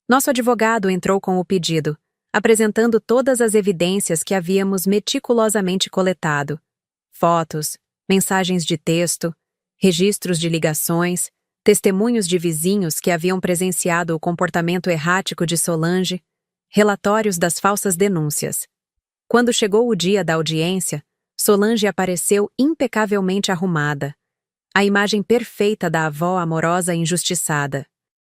Nosso advogado entrou com o pedido, apresentando todas as evidências que havíamos meticulosamente coletado. Fotos, mensagens de texto, registros de ligações, testemunhos de vizinhos que haviam presenciado o comportamento errático de Solange, relatórios das falsas denúncias. Quando chegou o dia da audiência, Solange apareceu impecavelmente arrumada, a imagem perfeita da avó amorosa e injustiçada.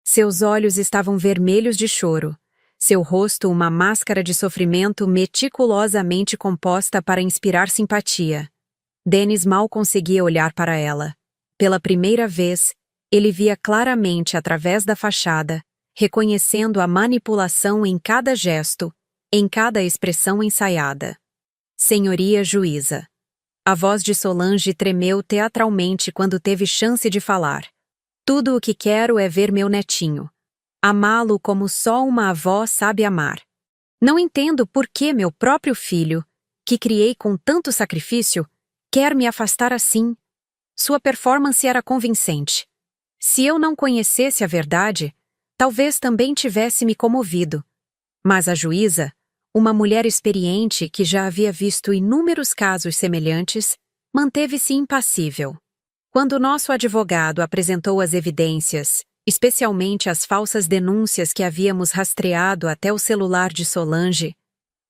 Seus olhos estavam vermelhos de choro, seu rosto uma máscara de sofrimento meticulosamente composta para inspirar simpatia. Denis mal conseguia olhar para ela. Pela primeira vez, ele via claramente através da fachada, reconhecendo a manipulação em cada gesto, em cada expressão ensaiada. Senhoria juíza. A voz de Solange tremeu teatralmente quando teve chance de falar. Tudo o que quero é ver meu netinho. Amá-lo como só uma avó sabe amar. Não entendo por que meu próprio filho, que criei com tanto sacrifício, quer me afastar assim. Sua performance era convincente. Se eu não conhecesse a verdade, talvez também tivesse me comovido. Mas a juíza, uma mulher experiente que já havia visto inúmeros casos semelhantes, manteve-se impassível. Quando nosso advogado apresentou as evidências, especialmente as falsas denúncias que havíamos rastreado até o celular de Solange,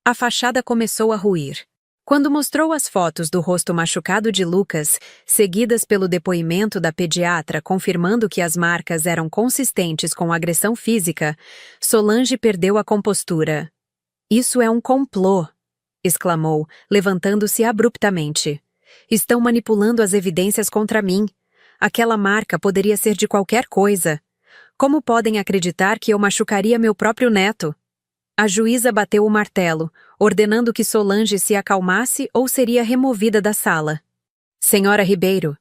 a fachada começou a ruir. Quando mostrou as fotos do rosto machucado de Lucas, seguidas pelo depoimento da pediatra confirmando que as marcas eram consistentes com agressão física, Solange perdeu a compostura. "Isso é um complô", exclamou, levantando-se abruptamente. "Estão manipulando as evidências contra mim. Aquela marca poderia ser de qualquer coisa. Como podem acreditar que eu machucaria meu próprio neto?" A juíza bateu o martelo, ordenando que Solange se acalmasse ou seria removida da sala. "Senhora Ribeiro."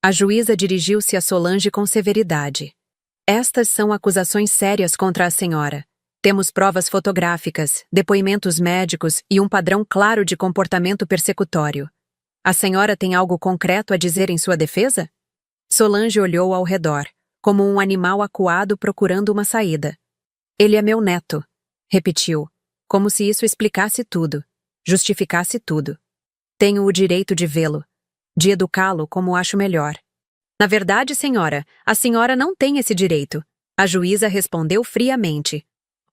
A juíza dirigiu-se a Solange com severidade. "Estas são acusações sérias contra a senhora. Temos provas fotográficas, depoimentos médicos e um padrão claro de comportamento persecutório. A senhora tem algo concreto a dizer em sua defesa?" Solange olhou ao redor, como um animal acuado procurando uma saída. "Ele é meu neto", repetiu, como se isso explicasse tudo, justificasse tudo. "Tenho o direito de vê-lo, de educá-lo como acho melhor." "Na verdade, senhora, a senhora não tem esse direito", a juíza respondeu friamente.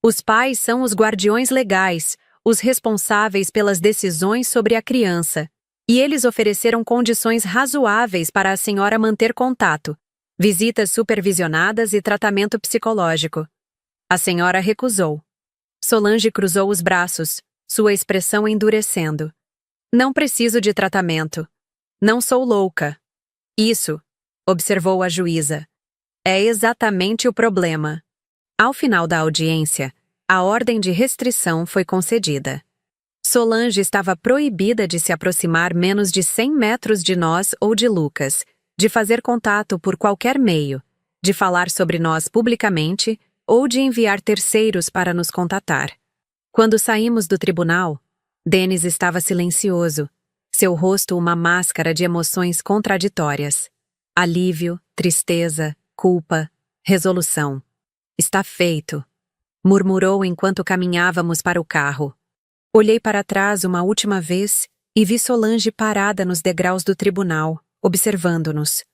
"Os pais são os guardiões legais, os responsáveis pelas decisões sobre a criança, e eles ofereceram condições razoáveis para a senhora manter contato, visitas supervisionadas e tratamento psicológico." A senhora recusou. Solange cruzou os braços, sua expressão endurecendo. "Não preciso de tratamento. Não sou louca." "Isso", observou a juíza, "é exatamente o problema." Ao final da audiência, a ordem de restrição foi concedida. Solange estava proibida de se aproximar menos de 100 metros de nós ou de Lucas, de fazer contato por qualquer meio, de falar sobre nós publicamente ou de enviar terceiros para nos contatar. Quando saímos do tribunal, Denis estava silencioso, seu rosto uma máscara de emoções contraditórias. Alívio, tristeza, culpa, resolução. "Está feito", murmurou enquanto caminhávamos para o carro. Olhei para trás uma última vez e vi Solange parada nos degraus do tribunal, observando-nos.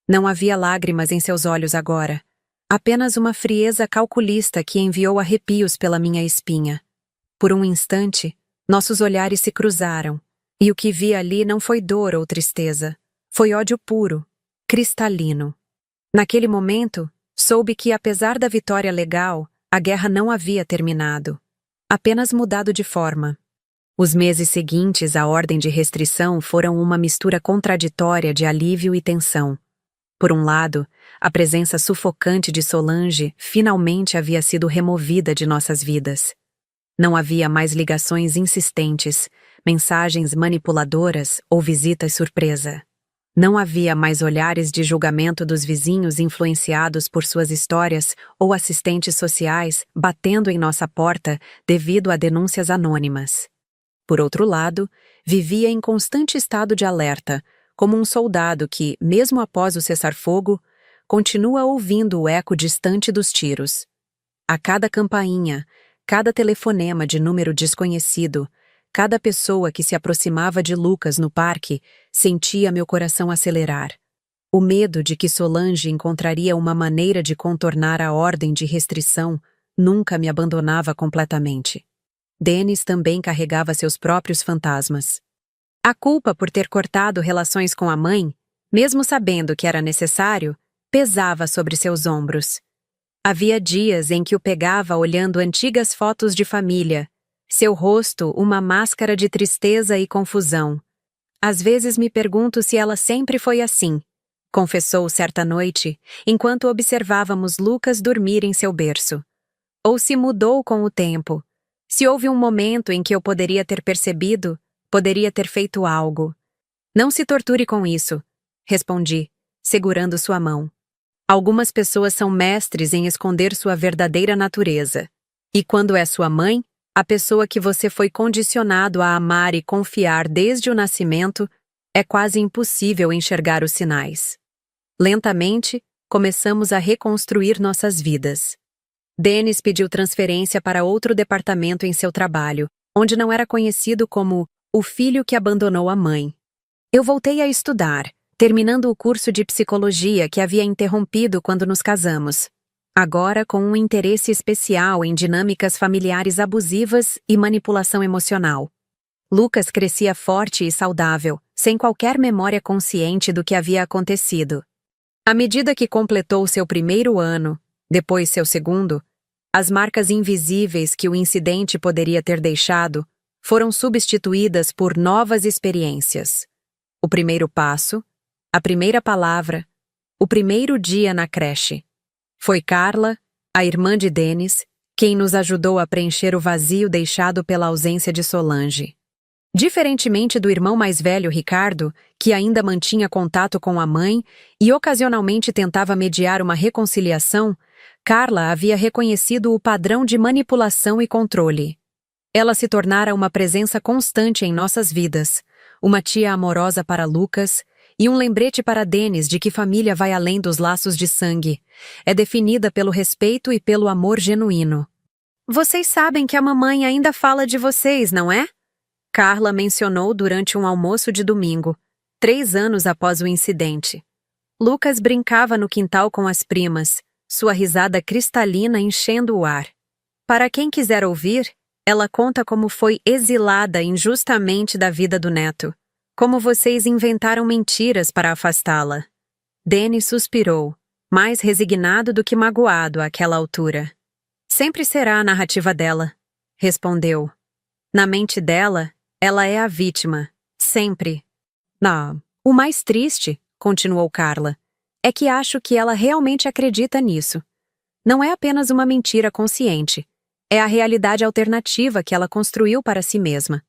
Não havia lágrimas em seus olhos agora. Apenas uma frieza calculista que enviou arrepios pela minha espinha. Por um instante, nossos olhares se cruzaram, e o que vi ali não foi dor ou tristeza. Foi ódio puro, cristalino. Naquele momento, soube que, apesar da vitória legal, a guerra não havia terminado. Apenas mudado de forma. Os meses seguintes à ordem de restrição foram uma mistura contraditória de alívio e tensão. Por um lado, a presença sufocante de Solange finalmente havia sido removida de nossas vidas. Não havia mais ligações insistentes, mensagens manipuladoras ou visitas surpresa. Não havia mais olhares de julgamento dos vizinhos influenciados por suas histórias ou assistentes sociais batendo em nossa porta devido a denúncias anônimas. Por outro lado, vivia em constante estado de alerta, como um soldado que, mesmo após o cessar-fogo, continua ouvindo o eco distante dos tiros. A cada campainha, cada telefonema de número desconhecido, Cada pessoa que se aproximava de Lucas no parque sentia meu coração acelerar. O medo de que Solange encontraria uma maneira de contornar a ordem de restrição nunca me abandonava completamente. Dennis também carregava seus próprios fantasmas. A culpa por ter cortado relações com a mãe, mesmo sabendo que era necessário, pesava sobre seus ombros. Havia dias em que o pegava olhando antigas fotos de família, seu rosto uma máscara de tristeza e confusão. Às vezes me pergunto se ela sempre foi assim, confessou certa noite, enquanto observávamos Lucas dormir em seu berço. Ou se mudou com o tempo. Se houve um momento em que eu poderia ter percebido, poderia ter feito algo. Não se torture com isso, respondi, segurando sua mão. Algumas pessoas são mestres em esconder sua verdadeira natureza. E quando é sua mãe, a pessoa que você foi condicionado a amar e confiar desde o nascimento, é quase impossível enxergar os sinais. Lentamente, começamos a reconstruir nossas vidas. Dennis pediu transferência para outro departamento em seu trabalho, onde não era conhecido como o filho que abandonou a mãe. Eu voltei a estudar, terminando o curso de psicologia que havia interrompido quando nos casamos. Agora com um interesse especial em dinâmicas familiares abusivas e manipulação emocional. Lucas crescia forte e saudável, sem qualquer memória consciente do que havia acontecido. À medida que completou seu primeiro ano, depois seu segundo, as marcas invisíveis que o incidente poderia ter deixado foram substituídas por novas experiências. O primeiro passo, a primeira palavra, o primeiro dia na creche. Foi Carla, a irmã de Dennis, quem nos ajudou a preencher o vazio deixado pela ausência de Solange. Diferentemente do irmão mais velho, Ricardo, que ainda mantinha contato com a mãe e ocasionalmente tentava mediar uma reconciliação, Carla havia reconhecido o padrão de manipulação e controle. Ela se tornara uma presença constante em nossas vidas, uma tia amorosa para Lucas e um lembrete para Dennis de que família vai além dos laços de sangue. É definida pelo respeito e pelo amor genuíno. Vocês sabem que a mamãe ainda fala de vocês, não é? Carla mencionou durante um almoço de domingo, 3 anos após o incidente. Lucas brincava no quintal com as primas, sua risada cristalina enchendo o ar. Para quem quiser ouvir, ela conta como foi exilada injustamente da vida do neto. Como vocês inventaram mentiras para afastá-la. Dennis suspirou, mais resignado do que magoado àquela altura. Sempre será a narrativa dela, respondeu. Na mente dela, ela é a vítima, sempre. O mais triste, continuou Carla, é que acho que ela realmente acredita nisso. Não é apenas uma mentira consciente, é a realidade alternativa que ela construiu para si mesma.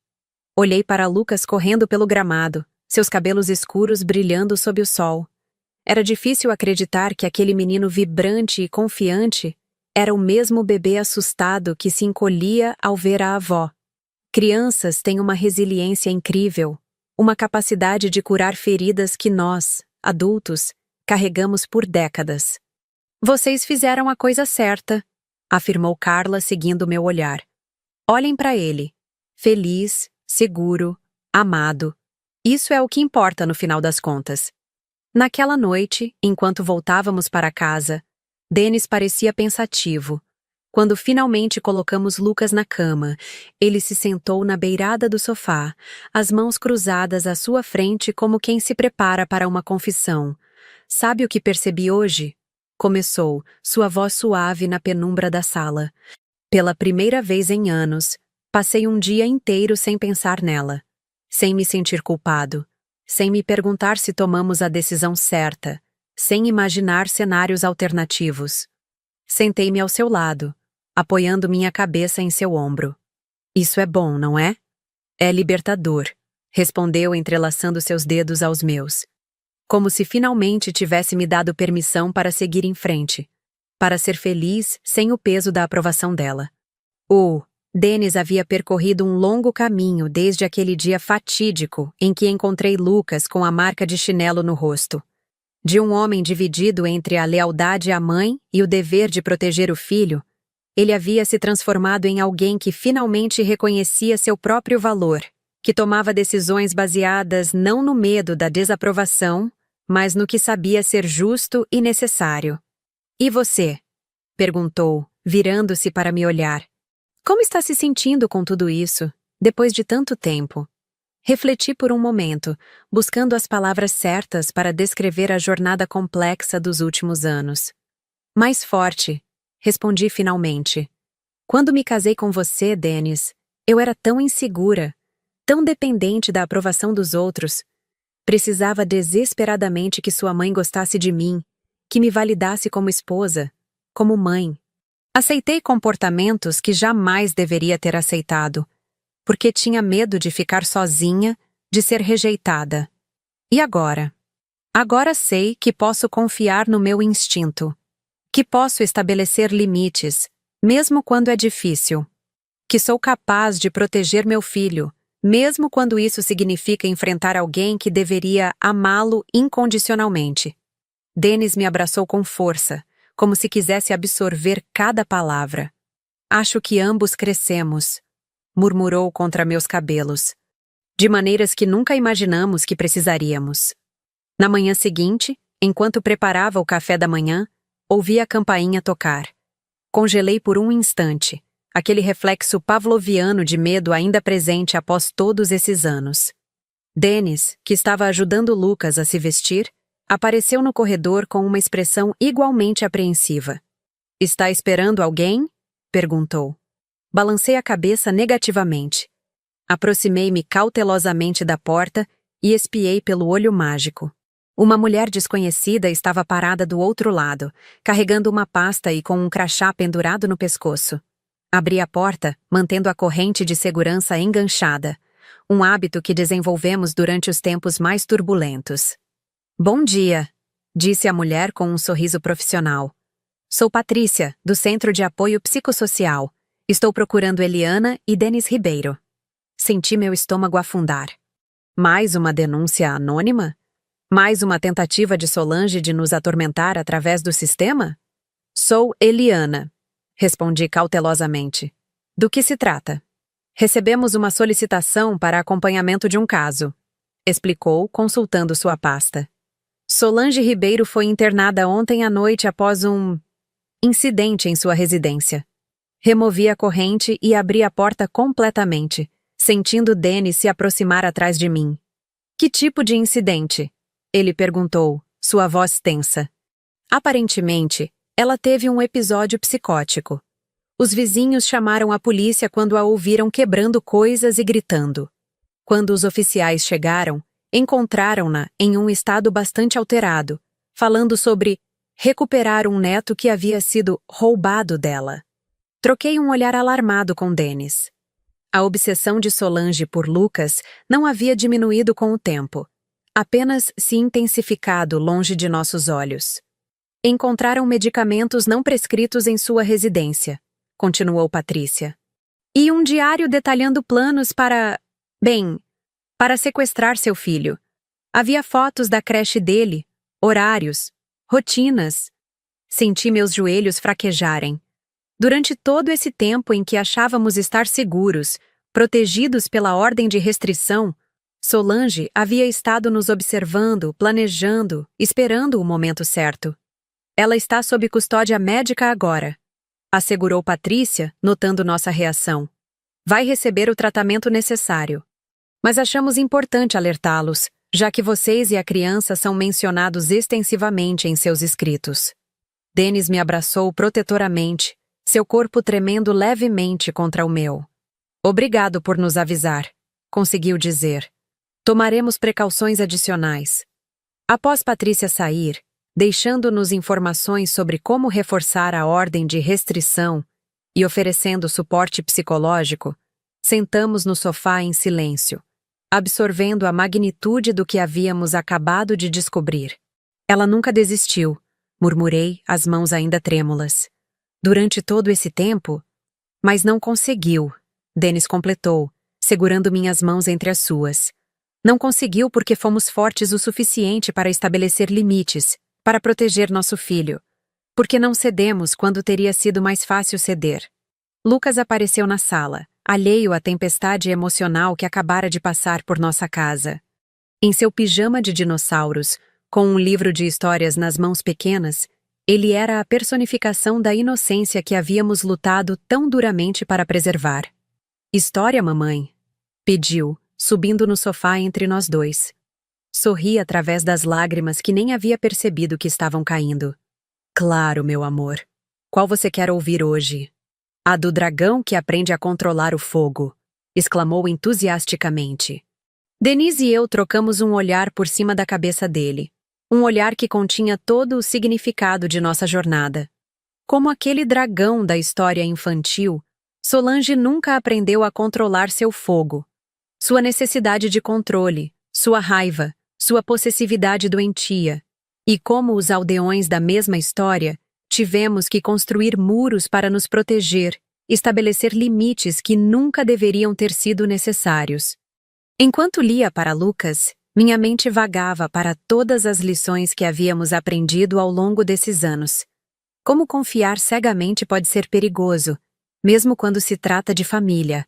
Olhei para Lucas correndo pelo gramado, seus cabelos escuros brilhando sob o sol. Era difícil acreditar que aquele menino vibrante e confiante era o mesmo bebê assustado que se encolhia ao ver a avó. Crianças têm uma resiliência incrível, uma capacidade de curar feridas que nós, adultos, carregamos por décadas. Vocês fizeram a coisa certa, afirmou Carla seguindo meu olhar. Olhem para ele. Feliz, seguro, amado. Isso é o que importa no final das contas. Naquela noite, enquanto voltávamos para casa, Dennis parecia pensativo. Quando finalmente colocamos Lucas na cama, ele se sentou na beirada do sofá, as mãos cruzadas à sua frente como quem se prepara para uma confissão. Sabe o que percebi hoje? Começou, sua voz suave na penumbra da sala. Pela primeira vez em anos, passei um dia inteiro sem pensar nela, sem me sentir culpado, sem me perguntar se tomamos a decisão certa, sem imaginar cenários alternativos. Sentei-me ao seu lado, apoiando minha cabeça em seu ombro. Isso é bom, não é? É libertador, respondeu entrelaçando seus dedos aos meus. Como se finalmente tivesse me dado permissão para seguir em frente, para ser feliz sem o peso da aprovação dela. Dennis havia percorrido um longo caminho desde aquele dia fatídico em que encontrei Lucas com a marca de chinelo no rosto. De um homem dividido entre a lealdade à mãe e o dever de proteger o filho, Ele havia se transformado em alguém que finalmente reconhecia seu próprio valor, que tomava decisões baseadas não no medo da desaprovação, mas no que sabia ser justo e necessário. E você? Perguntou, virando-se para me olhar. Como está se sentindo com tudo isso, depois de tanto tempo? Refleti por um momento, buscando as palavras certas para descrever a jornada complexa dos últimos anos. Mais forte, respondi finalmente. Quando me casei com você, Dennis, eu era tão insegura, tão dependente da aprovação dos outros. Precisava desesperadamente que sua mãe gostasse de mim, que me validasse como esposa, como mãe. Aceitei comportamentos que jamais deveria ter aceitado, porque tinha medo de ficar sozinha, de ser rejeitada. E agora? Agora sei que posso confiar no meu instinto, que posso estabelecer limites, mesmo quando é difícil, que sou capaz de proteger meu filho, mesmo quando isso significa enfrentar alguém que deveria amá-lo incondicionalmente. Dennis me abraçou com força, como se quisesse absorver cada palavra. Acho que ambos crescemos, murmurou contra meus cabelos, de maneiras que nunca imaginamos que precisaríamos. Na manhã seguinte, enquanto preparava o café da manhã, ouvi a campainha tocar. Congelei por um instante, aquele reflexo pavloviano de medo ainda presente após todos esses anos. Dennis, que estava ajudando Lucas a se vestir, apareceu no corredor com uma expressão igualmente apreensiva. "Está esperando alguém?" perguntou. Balancei a cabeça negativamente. Aproximei-me cautelosamente da porta e espiei pelo olho mágico. Uma mulher desconhecida estava parada do outro lado, carregando uma pasta e com um crachá pendurado no pescoço. Abri a porta, mantendo a corrente de segurança enganchada, um hábito que desenvolvemos durante os tempos mais turbulentos. "Bom dia", disse a mulher com um sorriso profissional. "Sou Patrícia, do Centro de Apoio Psicossocial. Estou procurando Eliana e Dennis Ribeiro." Senti meu estômago afundar. Mais uma denúncia anônima? Mais uma tentativa de Solange de nos atormentar através do sistema? "Sou Eliana", respondi cautelosamente. "Do que se trata?" "Recebemos uma solicitação para acompanhamento de um caso", explicou, consultando sua pasta. "Solange Ribeiro foi internada ontem à noite após um incidente em sua residência." Removi a corrente e abri a porta completamente, sentindo Dennis se aproximar atrás de mim. "Que tipo de incidente?" ele perguntou, sua voz tensa. Aparentemente, ela teve um episódio psicótico. Os vizinhos chamaram a polícia quando a ouviram quebrando coisas e gritando. Quando os oficiais chegaram, encontraram-na em um estado bastante alterado, falando sobre recuperar um neto que havia sido roubado dela. Troquei um olhar alarmado com Dennis. A obsessão de Solange por Lucas não havia diminuído com o tempo, apenas se intensificado longe de nossos olhos. "Encontraram medicamentos não prescritos em sua residência", continuou Patrícia. "E um diário detalhando planos para sequestrar seu filho. Havia fotos da creche dele, horários, rotinas." Senti meus joelhos fraquejarem. Durante todo esse tempo em que achávamos estar seguros, protegidos pela ordem de restrição, Solange havia estado nos observando, planejando, esperando o momento certo. "Ela está sob custódia médica agora", assegurou Patrícia, notando nossa reação. "Vai receber o tratamento necessário. Mas achamos importante alertá-los, já que vocês e a criança são mencionados extensivamente em seus escritos." Dennis me abraçou protetoramente, seu corpo tremendo levemente contra o meu. "Obrigado por nos avisar", conseguiu dizer. "Tomaremos precauções adicionais." Após Patrícia sair, deixando-nos informações sobre como reforçar a ordem de restrição e oferecendo suporte psicológico, sentamos no sofá em silêncio, absorvendo a magnitude do que havíamos acabado de descobrir. "Ela nunca desistiu", murmurei, as mãos ainda trêmulas. "Durante todo esse tempo?" "Mas não conseguiu", Dennis completou, segurando minhas mãos entre as suas. "Não conseguiu porque fomos fortes o suficiente para estabelecer limites, para proteger nosso filho. Porque não cedemos quando teria sido mais fácil ceder. Lucas apareceu na sala, alheio à tempestade emocional que acabara de passar por nossa casa. Em seu pijama de dinossauros, com um livro de histórias nas mãos pequenas, ele era a personificação da inocência que havíamos lutado tão duramente para preservar. História, mamãe? Pediu, subindo no sofá entre nós dois. Sorri através das lágrimas que nem havia percebido que estavam caindo. Claro, meu amor. Qual você quer ouvir hoje? A do dragão que aprende a controlar o fogo, exclamou entusiasticamente. Denise e eu trocamos um olhar por cima da cabeça dele. Um olhar que continha todo o significado de nossa jornada. Como aquele dragão da história infantil, Solange nunca aprendeu a controlar seu fogo. Sua necessidade de controle, sua raiva, sua possessividade doentia. E como os aldeões da mesma história, tivemos que construir muros para nos proteger, estabelecer limites que nunca deveriam ter sido necessários. Enquanto lia para Lucas, minha mente vagava para todas as lições que havíamos aprendido ao longo desses anos. Como confiar cegamente pode ser perigoso, mesmo quando se trata de família.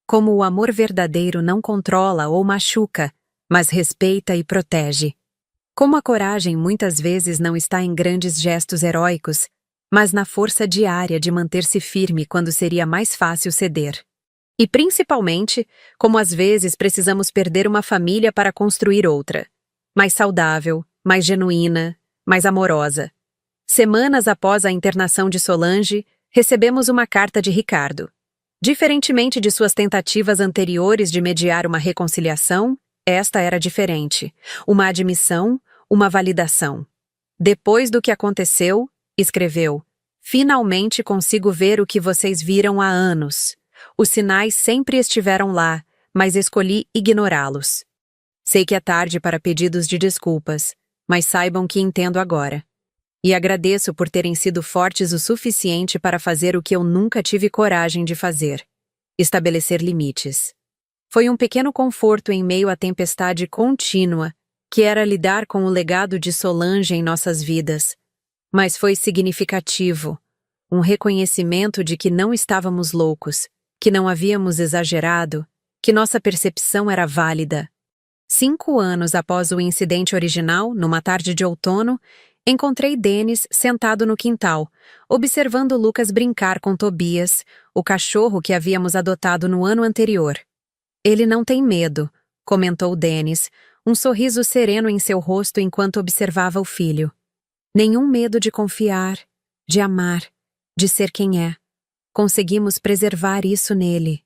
Como o amor verdadeiro não controla ou machuca, mas respeita e protege. Como a coragem muitas vezes não está em grandes gestos heróicos, mas na força diária de manter-se firme quando seria mais fácil ceder. E principalmente, como às vezes precisamos perder uma família para construir outra. Mais saudável, mais genuína, mais amorosa. Semanas após a internação de Solange, recebemos uma carta de Ricardo. Diferentemente de suas tentativas anteriores de mediar uma reconciliação, esta era diferente. Uma admissão, uma validação. Depois do que aconteceu, escreveu, finalmente consigo ver o que vocês viram há anos. Os sinais sempre estiveram lá, mas escolhi ignorá-los. Sei que é tarde para pedidos de desculpas, mas saibam que entendo agora. E agradeço por terem sido fortes o suficiente para fazer o que eu nunca tive coragem de fazer: estabelecer limites. Foi um pequeno conforto em meio à tempestade contínua, que era lidar com o legado de Solange em nossas vidas. Mas foi significativo, um reconhecimento de que não estávamos loucos, que não havíamos exagerado, que nossa percepção era válida. 5 anos após o incidente original, numa tarde de outono, encontrei Dennis sentado no quintal, observando Lucas brincar com Tobias, o cachorro que havíamos adotado no ano anterior. Ele não tem medo, comentou Dennis, um sorriso sereno em seu rosto enquanto observava o filho. Nenhum medo de confiar, de amar, de ser quem é. Conseguimos preservar isso nele.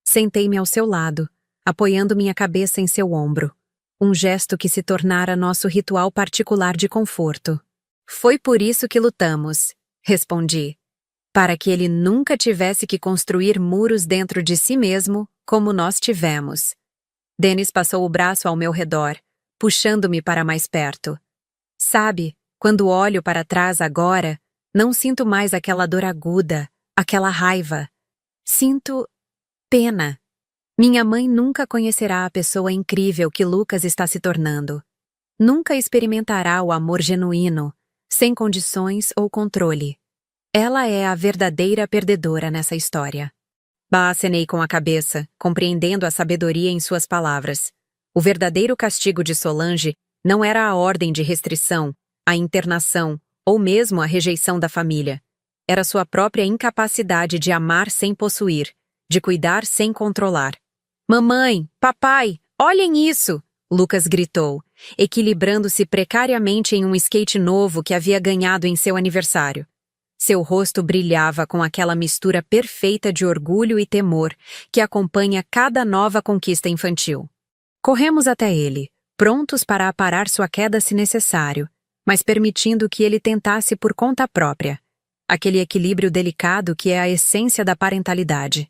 Sentei-me ao seu lado, apoiando minha cabeça em seu ombro. Um gesto que se tornara nosso ritual particular de conforto. Foi por isso que lutamos, respondi. Para que ele nunca tivesse que construir muros dentro de si mesmo, como nós tivemos. Dennis passou o braço ao meu redor, puxando-me para mais perto. Sabe, quando olho para trás agora, não sinto mais aquela dor aguda, aquela raiva. Sinto pena. Minha mãe nunca conhecerá a pessoa incrível que Lucas está se tornando. Nunca experimentará o amor genuíno, sem condições ou controle. Ela é a verdadeira perdedora nessa história. Acenei com a cabeça, compreendendo a sabedoria em suas palavras. O verdadeiro castigo de Solange não era a ordem de restrição, a internação ou mesmo a rejeição da família. Era sua própria incapacidade de amar sem possuir, de cuidar sem controlar. Mamãe, papai, olhem isso! Lucas gritou, equilibrando-se precariamente em um skate novo que havia ganhado em seu aniversário. Seu rosto brilhava com aquela mistura perfeita de orgulho e temor que acompanha cada nova conquista infantil. Corremos até ele, prontos para aparar sua queda se necessário, mas permitindo que ele tentasse por conta própria. Aquele equilíbrio delicado que é a essência da parentalidade.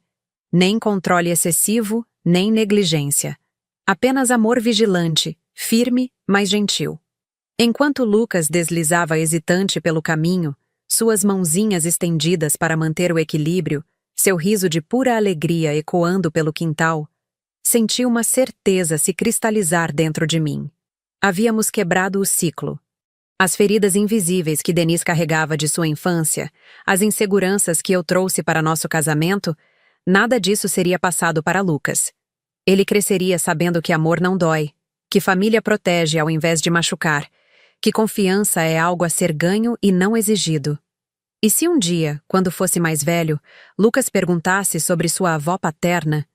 Nem controle excessivo, nem negligência. Apenas amor vigilante, firme, mas gentil. Enquanto Lucas deslizava hesitante pelo caminho, suas mãozinhas estendidas para manter o equilíbrio, seu riso de pura alegria ecoando pelo quintal, senti uma certeza se cristalizar dentro de mim. Havíamos quebrado o ciclo. As feridas invisíveis que Denise carregava de sua infância, as inseguranças que eu trouxe para nosso casamento, nada disso seria passado para Lucas. Ele cresceria sabendo que amor não dói, que família protege ao invés de machucar, que confiança é algo a ser ganho e não exigido. E se um dia, quando fosse mais velho, Lucas perguntasse sobre sua avó paterna,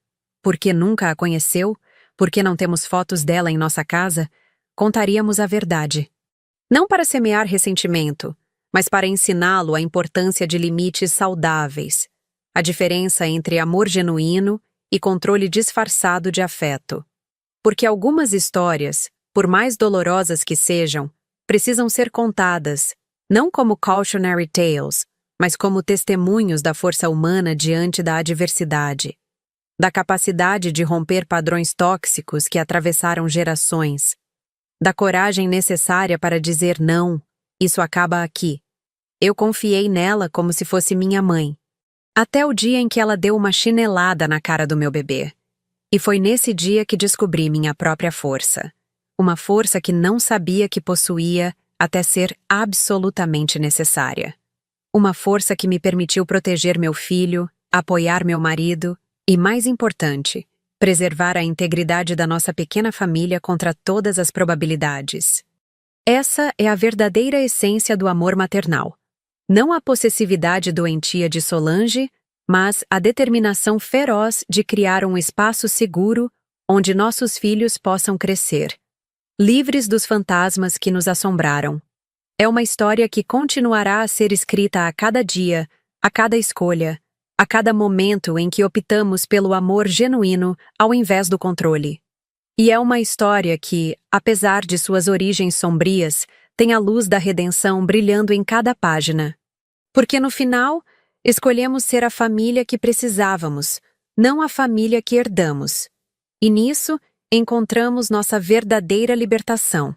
por que nunca a conheceu, por que não temos fotos dela em nossa casa, contaríamos a verdade. Não para semear ressentimento, mas para ensiná-lo a importância de limites saudáveis, a diferença entre amor genuíno e controle disfarçado de afeto. Porque algumas histórias, por mais dolorosas que sejam, precisam ser contadas, não como cautionary tales, mas como testemunhos da força humana diante da adversidade, da capacidade de romper padrões tóxicos que atravessaram gerações, da coragem necessária para dizer não, isso acaba aqui. Eu confiei nela como se fosse minha mãe, até o dia em que ela deu uma chinelada na cara do meu bebê. E foi nesse dia que descobri minha própria força. Uma força que não sabia que possuía até ser absolutamente necessária. Uma força que me permitiu proteger meu filho, apoiar meu marido e, mais importante, preservar a integridade da nossa pequena família contra todas as probabilidades. Essa é a verdadeira essência do amor maternal. Não a possessividade doentia de Solange, mas a determinação feroz de criar um espaço seguro onde nossos filhos possam crescer, livres dos fantasmas que nos assombraram. É uma história que continuará a ser escrita a cada dia, a cada escolha, a cada momento em que optamos pelo amor genuíno ao invés do controle. E é uma história que, apesar de suas origens sombrias, tem a luz da redenção brilhando em cada página. Porque no final, escolhemos ser a família que precisávamos, não a família que herdamos. E nisso, encontramos nossa verdadeira libertação.